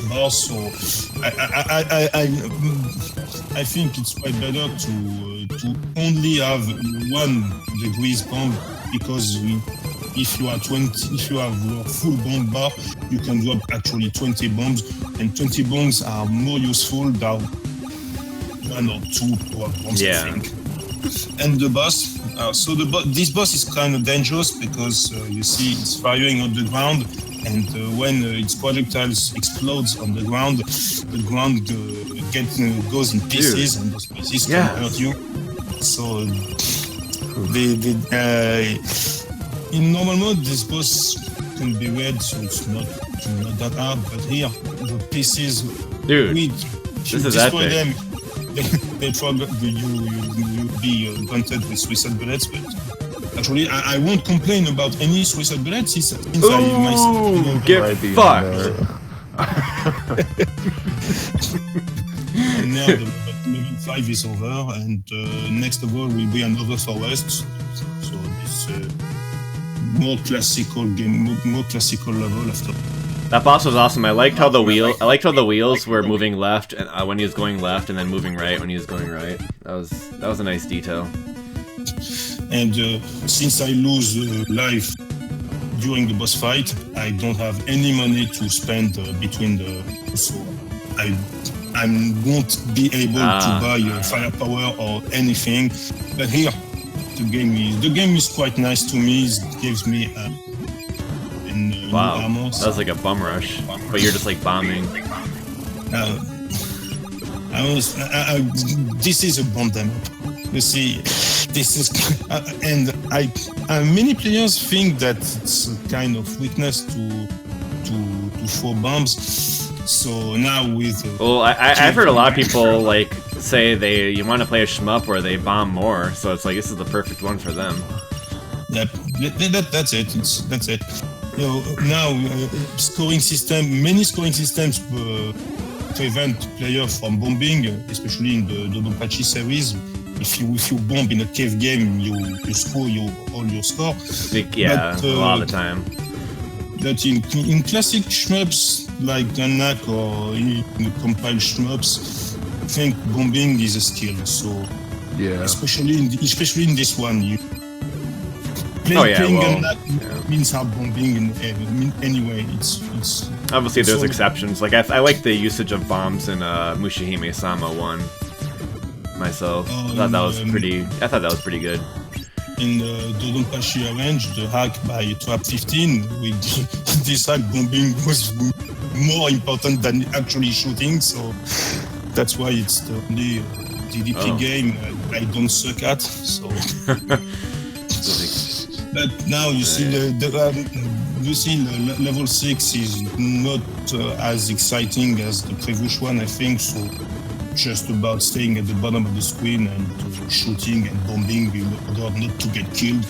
bar. So I think it's quite better to only have 1 degrees bomb, because if you have your full bomb bar, you can drop actually 20 bombs, and 20 bombs are more useful than 1 or 2 power bombs, I think. And the boss, this boss is kind of dangerous because you see it's firing on the ground, and when its projectiles explodes on the ground goes in pieces, and those pieces can hurt you. So in normal mode, this boss can be red, so it's not that hard. But here, the pieces, this is epic. Them, they probably you be granted with suicide bullets, but actually I won't complain about any suicide bullets since get fucked. And now the level 5 is over, and next level will be another forest. So this more classical game, more classical level after. That boss was awesome. I liked how the wheels were moving left and when he was going left, and then moving right when he was going right. That was a nice detail. And since I lose life during the boss fight, I don't have any money to spend between so I won't be able to buy firepower or anything. But here, the game is quite nice to me. It gives me wow, armor. That was like a bum rush, but you're just like bombing. This is a bomb them up. You see, this is, and many players think that it's a kind of weakness to throw bombs. So now with I've heard a lot of people like say you want to play a shmup where they bomb more. So it's like this is the perfect one for them. Yep, that's it. That's it. You know, now many scoring systems prevent players from bombing, especially in the Dodonpachi series. If you bomb in a cave game, you score all your score. Yeah, but, a lot of the time. But in classic shmups like Gun-Nac or in compiled shmups, I think bombing is a skill. So especially in this one, playing Gun-Nac means hard bombing anyway. It's obviously there's exceptions. Like I like the usage of bombs in Mushihime-sama 1 myself. I thought that was pretty good. In the Dodonpachi Arrange, the hack by Trap 15, this hack bombing was more important than actually shooting, so that's why it's the only DDP game I don't suck at. So, but now you see level 6 is not as exciting as the previous one, I think. So just about staying at the bottom of the screen and shooting and bombing in order not to get killed.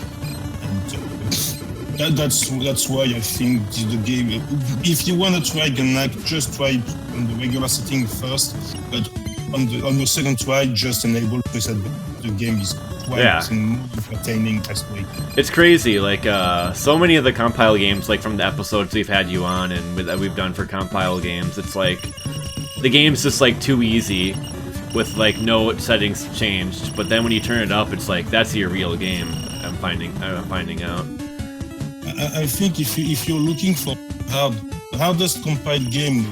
And that's why I think the game. If you want to try Gun-Nac, just try it on the regular setting first. But on the second try, just enable preset. The game is quite entertaining as well. It's crazy. Like so many of the compile games, like from the episodes we've had you on and that we've done for compile games, it's like the game's just like too easy with like no settings changed. But then when you turn it up, it's like that's your real game. I'm finding out. I think if you're looking for hardest compiled game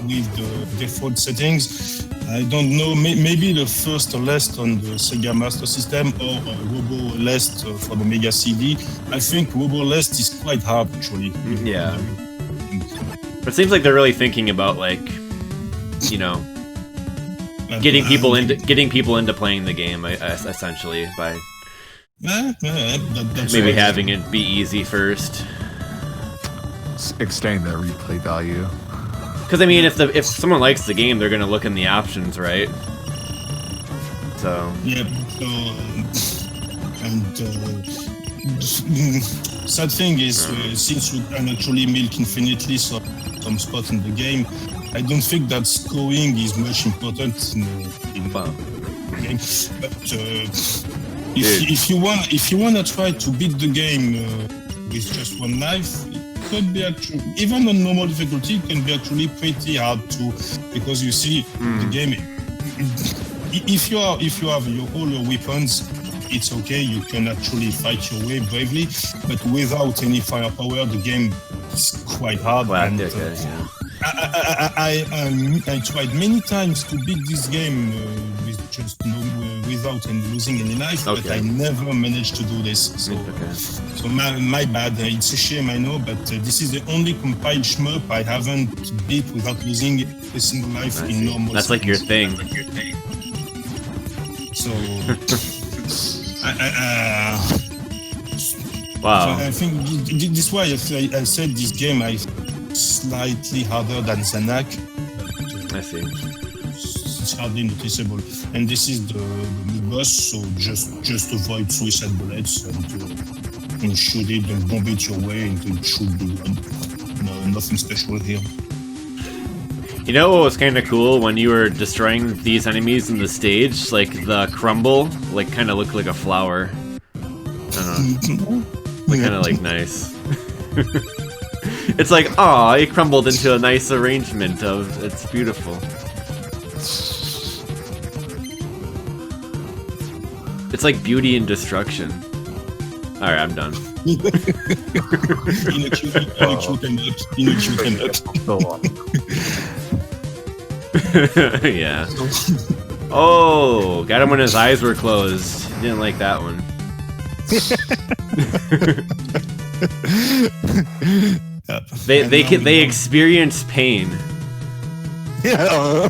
with the default settings, I don't know, maybe the first Lest on the Sega Master System or Robo Lest for the Mega CD. I think Robo Lest is quite hard actually. Yeah. But it seems like they're really thinking about like, you know, getting people into playing the game essentially by maybe having it be easy first. Extending that replay value. Because I mean, if someone likes the game, they're gonna look in the options, right? So. Yeah. Sad thing is, since you can actually milk infinitely some spots in the game, I don't think that scoring is much important in the game. But if you wanna try to beat the game with just one life, it could be actually, even on normal difficulty, it can be actually pretty hard too, because you see the game. If you have all your weapons it's okay. You can actually fight your way bravely, but without any firepower, the game is quite hard. Wow, And, okay, yeah. I tried many times to beat this game with just without losing any life, but I never managed to do this. So my bad. It's a shame, I know, but this is the only compiled shmup I haven't beat without losing a single life in normal. That's like your thing. So, wow. So I think this is why I said this game is slightly harder than Gun-Nac. I see. It's hardly noticeable. And this is the boss, so just avoid suicide bullets and shoot it and bomb it your way, and it should be nothing special here. You know what was kind of cool when you were destroying these enemies in the stage? Like the crumble, like kind of looked like a flower. I don't know. Kind of like nice. It's like, aw, it crumbled into a nice arrangement of. It's beautiful. It's like beauty and destruction. All right, I'm done. In a cute and up. Yeah. Oh, got him when his eyes were closed. Didn't like that one. They experience pain. Yeah.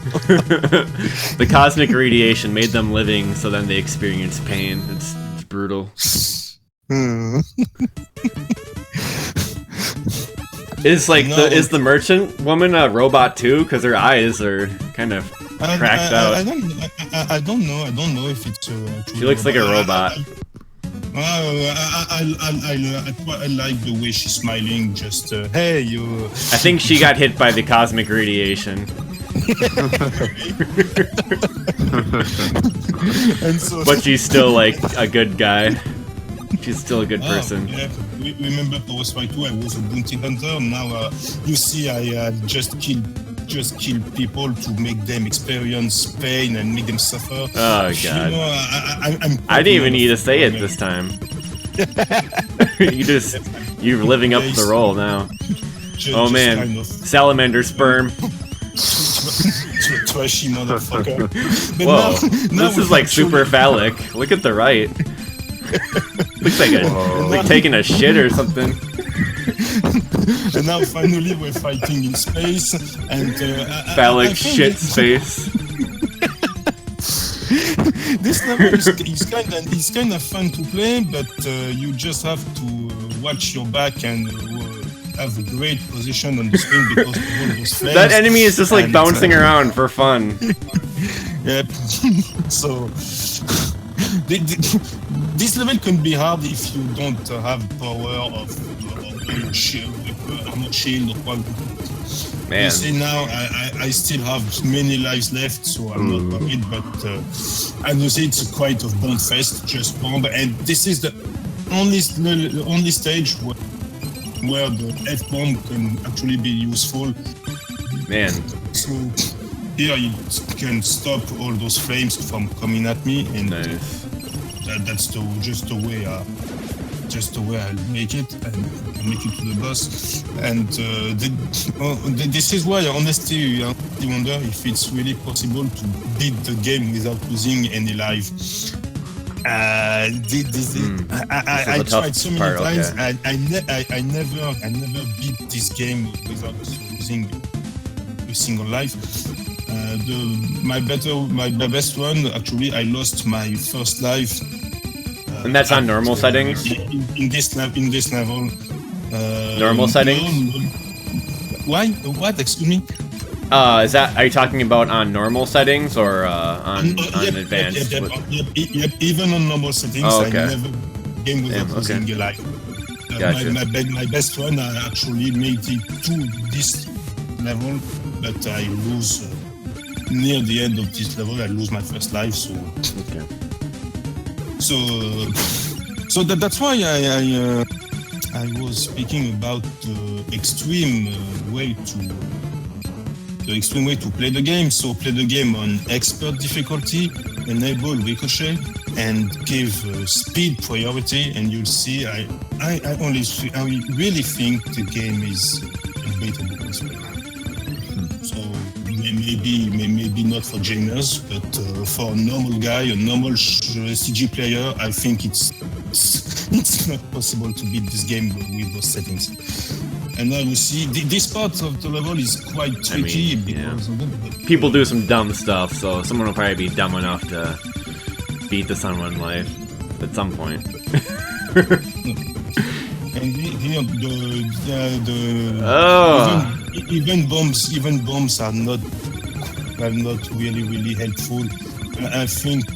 The cosmic radiation made them living, so then they experience pain. It's brutal. Is like is the merchant woman a robot too? Because her eyes are kind of cracked out. I don't know. I don't know if it's. She looks like a robot. I like the way she's smiling. Just hey, you. I think she got hit by the cosmic radiation. And so, but she's still like a good guy. She's still a good person. Yeah. Remember Power Strike 2, I was a bounty hunter. Now you see, I just kill people to make them experience pain and make them suffer. Oh god! You know, I didn't even need to say it this time. You're living up to the role now. Oh man, kind of salamander sperm. Trashy motherfucker. Whoa, this is like super phallic. Look at the right. Looks like taking a shit or something. And now finally we're fighting in space and phallic shit space. This level is kind of fun to play, but you just have to watch your back and have a great position on the screen because of all those flames. That enemy is just like bouncing around for fun. Yep. So this level can be hard if you don't have power of shield, armor shield or what. Man. You see now I still have many lives left, so I'm not worried, but I know it's quite a bomb fest, just bomb, and this is the only stage where the F-bomb can actually be useful. Man. So here you can stop all those flames from coming at me, and nice. That's just the way I make it and make it to the boss. And this is why I honestly wonder if it's really possible to beat the game without losing any life. I tried so many times. Okay. I never beat this game without losing a single life. My best one, actually, I lost my first life. And that's on normal settings? In this level. Normal settings? No. Why? What? Excuse me? Are you talking about on normal settings or on advanced? Yep. Even on normal settings, oh, okay. I never game without losing a life. Gotcha. My best one, I actually made it to this level, but I lose near the end of this level. I lose my first life, so. Okay. So that's why I was speaking about the extreme way to play the game. So play the game on expert difficulty, enable ricochet, and give speed priority, and you'll see. I really think the game is unbeatable this way. So maybe not for gamers, but for a normal guy, a normal CG player, I think it's not possible to beat this game with those settings. And now you see this part of the level is quite tricky because people do some dumb stuff, so someone will probably be dumb enough to beat this on one life at some point. And here even bombs are not really helpful. I think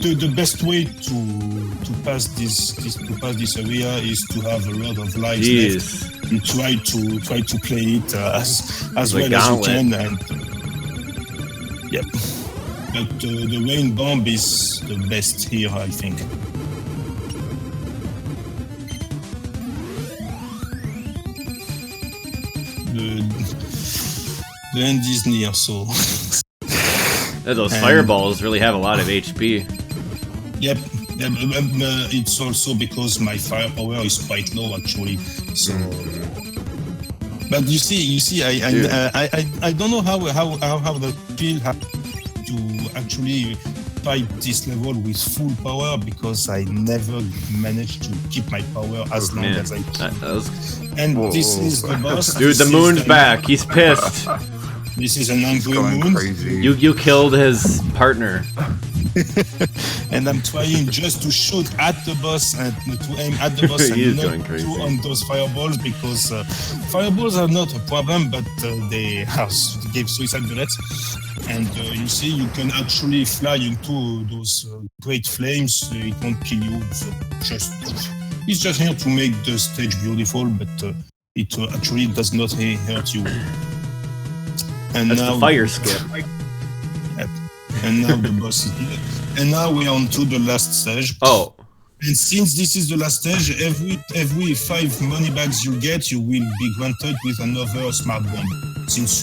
the best way to pass this area is to have a lot of lives left and try to play it as well as you can. And yep, but the rain bomb is the best here, I think. The end is near, so. Those fireballs really have a lot of HP. Yep, it's also because my firepower is quite low actually. So, but you see, I don't know how the feel to actually fight this level with full power because I never managed to keep my power as long as I can. This is the boss. Dude, the moon's back. He's pissed. This is an angry moon. Crazy. You killed his partner. And I'm trying just to shoot at the boss and to aim at the boss and not to on those fireballs because fireballs are not a problem, but they give suicide bullets. And you see, you can actually fly into those great flames. It won't kill you. So it's just here to make the stage beautiful, but it actually does not hurt you. And that's now the fire skip. And now the boss is here. And now we're on to the last stage. Oh. And since this is the last stage, every 5 money bags you get, you will be granted with another smart bomb. Since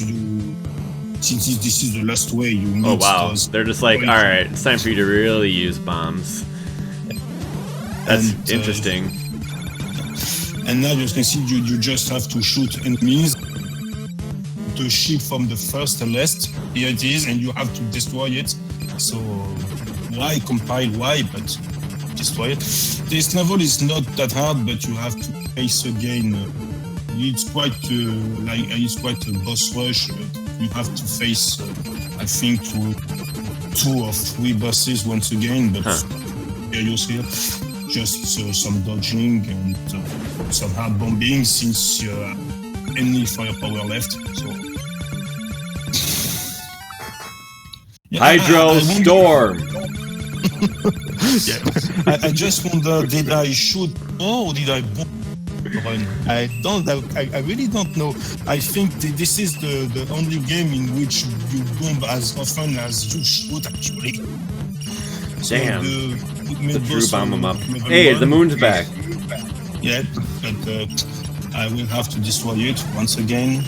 this is the last way you need. Oh wow. They're just like, alright, it's time for you to really use bombs. That's interesting. And now you can see you just have to shoot enemies. The ship from the first list, here it is, and you have to destroy it. So why compile why, but destroy it. This level is not that hard, but you have to face again. It's quite a boss rush. You have to face, I think, 2 or 3 bosses once again, but here just some dodging and some hard bombing since any firepower left. So. Hydro Storm. I just wonder, did I shoot or did I bomb? I really don't know. I think this is the only game in which you bomb as often as you shoot actually. Damn. The true bomb them up. Hey, the moon's back. Yeah, but I will have to destroy it once again.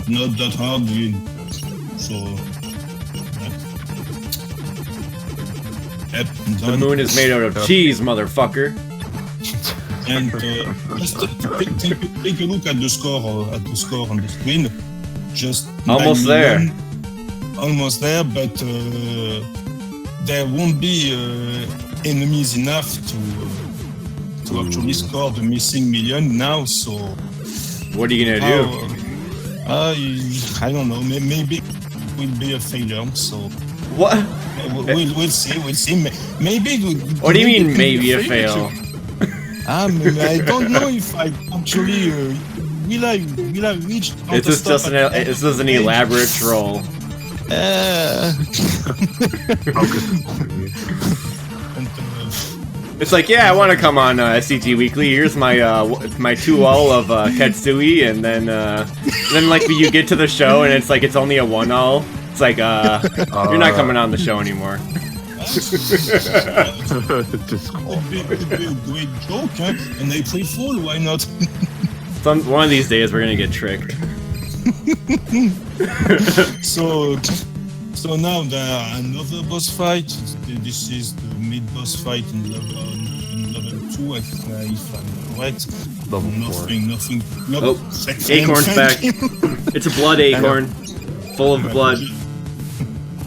Not that hard, so. Yep, the moon is made out of cheese, motherfucker. And just take a look at the score on the screen. Just almost there. Almost there, but there won't be enemies enough to actually score the missing million now. So what are you gonna do? I don't know. Maybe it will be a failure. So what? We'll see. Maybe. What do you mean? Maybe a fail? I don't know if I actually will I reach. It's just an elaborate troll. It's like, yeah, I want to come on SCT Weekly. Here's my 2 all of Katsui, and then like you get to the show and it's like it's only a 1 all. It's like you're not coming on the show anymore. It'd be a great joke, huh? And they play full. Why not? One of these days we're gonna get tricked. So So now there are another boss fight. This is the mid-boss fight in level 2, if I'm correct. Level 4. Nothing. Oh, Acorn's back. It's a blood acorn, full of blood.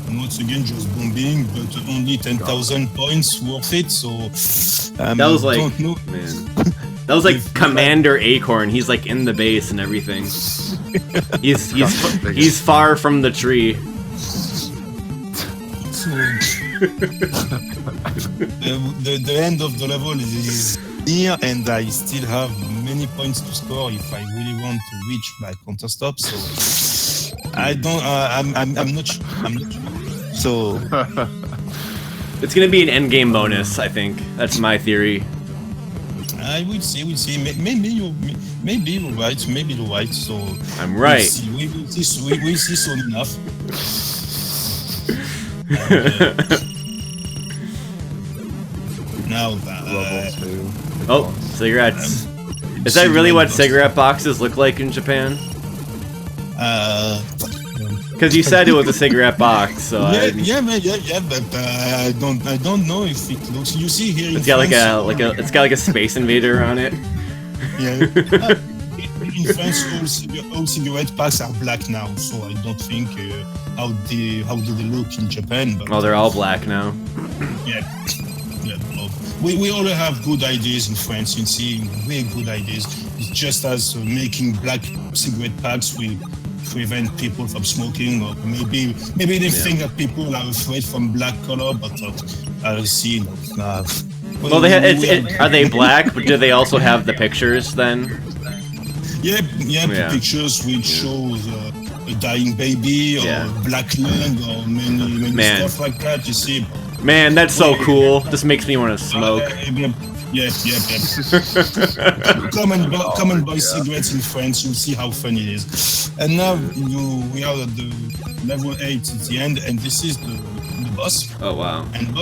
And once again, just bombing, but only 10,000 points worth it. So That was like, don't know. man. That was like Commander Acorn. He's like in the base and everything. He's far from the tree. So, the end of the level is near, and I still have many points to score if I really want to reach my counter stop. So I don't. I'm not sure. So It's gonna be an end game bonus, I think. That's my theory. I will see. Maybe you're right. Maybe you're right. So I'm right. We will see soon enough. Now, Level 2. Cigarettes. Is that really what cigarette boxes look like in Japan? Because you said it was a cigarette box, so yeah, but I don't know if it looks. You see here, it's got it's got like a Space Invader on it. Yeah. In France, all cigarette packs are black now, so I don't think how do they look in Japan. But, Oh, they're all black now. Yeah. Well, we all have good ideas in France. You see, very good ideas. It's just as making black cigarette packs will prevent people from smoking, or maybe they think that people are afraid from black color, but I see. Well, are they black? But do they also have the pictures then? Yeah. Pictures which shows a dying baby or black lung or many stuff like that. You see. Man, that's so cool. This makes me want to smoke. Yeah. Come and buy cigarettes in France. You'll see how fun it is. And now we are at the level 8 at the end, and this is the boss. Oh wow! And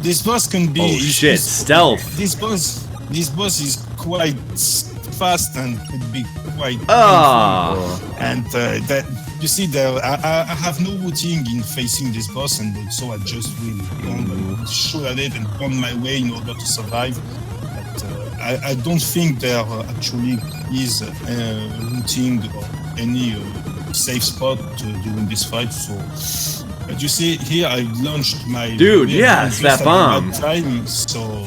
this boss can be. Oh shit! Stealth. This boss is quite fast and could be quite. Oh. And that. You see, I have no routine in facing this boss, and so I just really shoot at it and run my way in order to survive. But I don't think there actually is a routine or any safe spot during this fight. So, but you see, here I launched my yes, that bomb. Time, so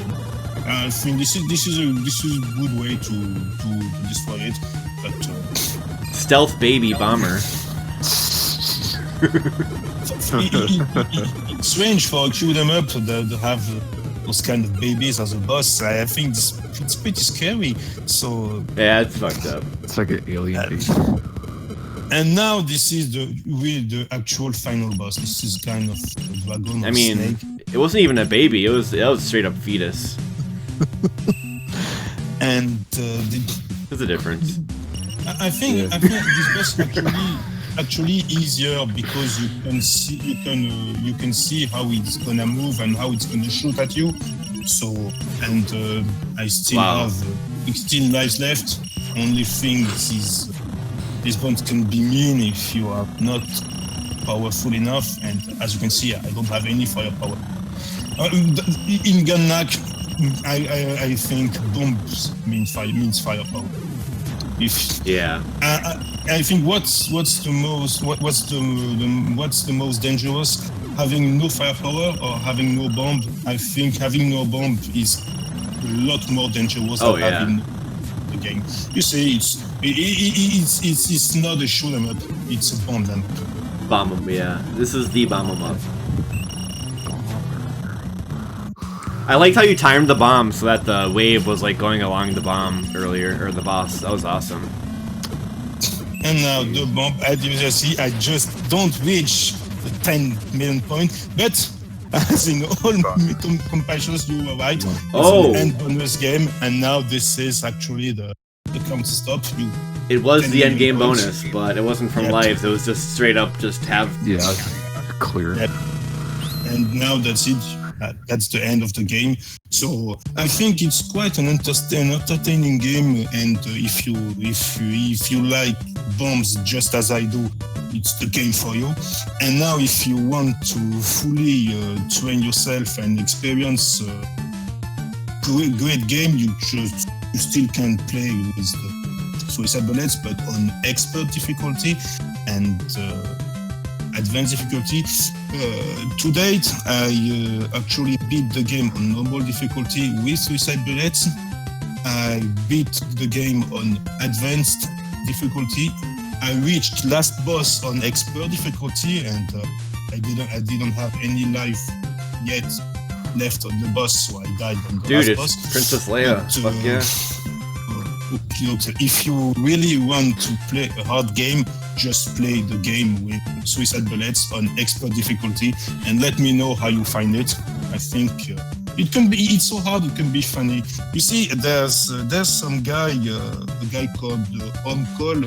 I think this is a good way to destroy it. But stealth baby bomber. It's strange for a shoot 'em up to have those kind of babies as a boss. I think it's pretty scary. So yeah, it's fucked up. It's like an alien beast. And now this is the actual final boss. This is kind of a dragon. I mean, snake. It wasn't even a baby. It was straight up fetus. And there's a difference. I think this boss actually easier because you can see how it's gonna move and how it's gonna shoot at you. So I still have 16 lives left. Only thing is this boss can be mean if you are not powerful enough. And as you can see, I don't have any firepower. In Gun-Nac, I think bombs means firepower. I think what's the most dangerous, having no firepower or having no bomb. I think having no bomb is a lot more dangerous than having the game. You see, it's not a shoot 'em up, it's a bomb 'em up. Bomb 'em, yeah. This is the bomb 'em up. I liked how you timed the bomb so that the wave was like going along the bomb earlier, or the boss. That was awesome. And now the bomb, as you see, I just don't reach the 10 million point, but I think all compassions you were right. Oh! It's an end bonus game, and now this is actually the counter stop. It was the end game bonus, but it wasn't from lives. It was just straight up just have. Yeah, clear. Yep. And now that's it. That's the end of the game. So I think it's quite an entertaining game, and if you like bombs just as I do, it's the game for you. And now if you want to fully train yourself and experience great game, you still can play with the Suicide Bullets, but on expert difficulty and advanced difficulty. To date, I actually beat the game on normal difficulty with Suicide Bullets. I beat the game on advanced difficulty. I reached last boss on expert difficulty, and I didn't have any life yet left on the boss, so I died on the last boss. Dude, it's Princess Leia. Fuck yeah. If you really want to play a hard game, just play the game with Suicide Bullets on expert difficulty, and let me know how you find it. I think it can be. It's so hard. It can be funny. You see, there's some guy, a guy called On Call,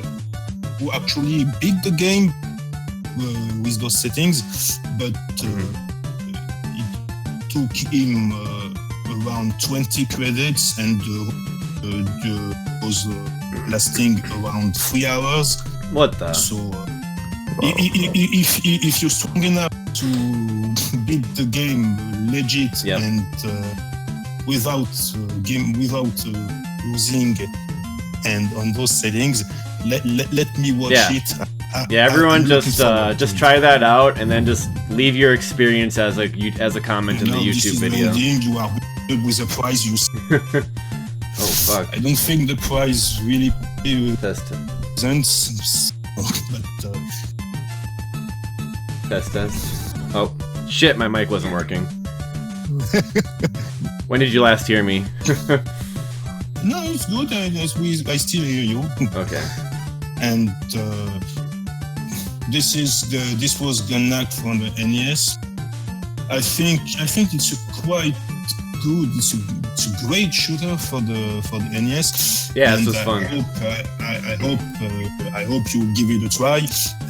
who actually beat the game with those settings, but it took him around 20 credits, and was lasting around 3 hours. What the? So, if you're strong enough to beat the game legit and without losing, and on those settings, let me watch it. Everyone just try that out, and then just leave your experience as a comment in the YouTube video. You are good with the prize you. Oh fuck! I don't think the prize really presents. But test. Oh shit! My mic wasn't working. When did you last hear me? No, it's good. I still hear you. Okay. And this was Gun-Nac from the NES. I think it's a quite good. It's a great shooter for the NES. Yeah, this was fun. I hope you give it a try,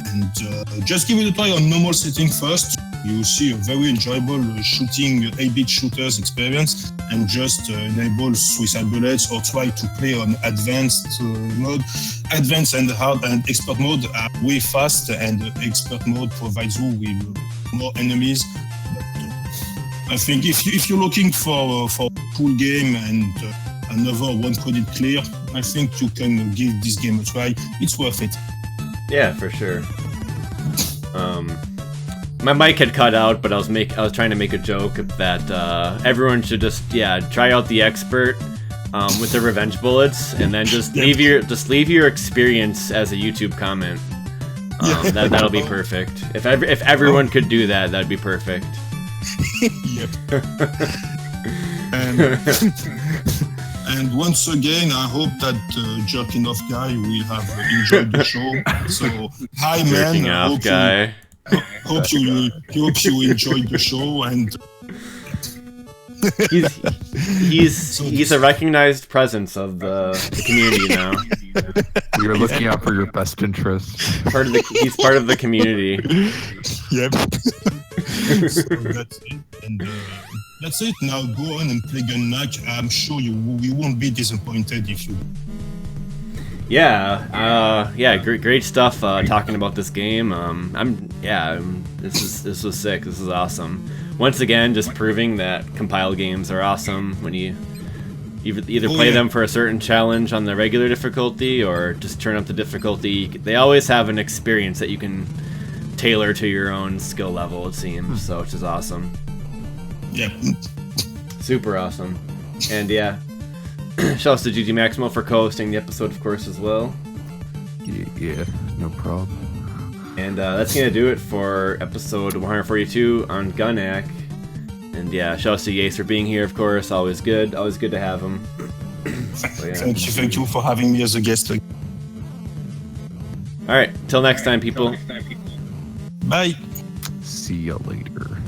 and just give it a try on normal setting first. You see a very enjoyable shooting 8-bit shooters experience, and just enable Suicide Bullets or try to play on advanced mode. Advanced and hard and expert mode are way fast, and expert mode provides you with more enemies. But, I think if you're looking for a cool game and another 1 credit clear, I think you can give this game a try. It's worth it. Yeah, for sure. My mic had cut out, but I was trying to make a joke that everyone should just try out the expert with the revenge bullets, and then just leave your experience as a YouTube comment. That'll be perfect. If everyone could do that, that'd be perfect. Yep. And once again, I hope that jerking off guy will have enjoyed the show. So, hi man. Jerking off guy. Hope you enjoyed the show, and he's a recognized presence of the community now. You're looking out for your best interests. He's part of the community. Yep. So that's it. And that's it. Now go on and play Gun-Nac. I'm sure you won't be disappointed if you. Great stuff. Talking about this game. This was sick. This is awesome. Once again, just proving that compile games are awesome when you either play them for a certain challenge on the regular difficulty or just turn up the difficulty. They always have an experience that you can tailor to your own skill level, it seems. So, which is awesome. Yeah. Super awesome. And yeah. Shouts to GG Maximo for co-hosting the episode, of course, as well. Yeah, no problem. And that's going to do it for episode 142 on Gun-Nac. And yeah, shouts to Yace for being here, of course. Always good to have him. So, yeah. Thank you for having me as a guest. Alright, till next time, people. Bye. See ya later.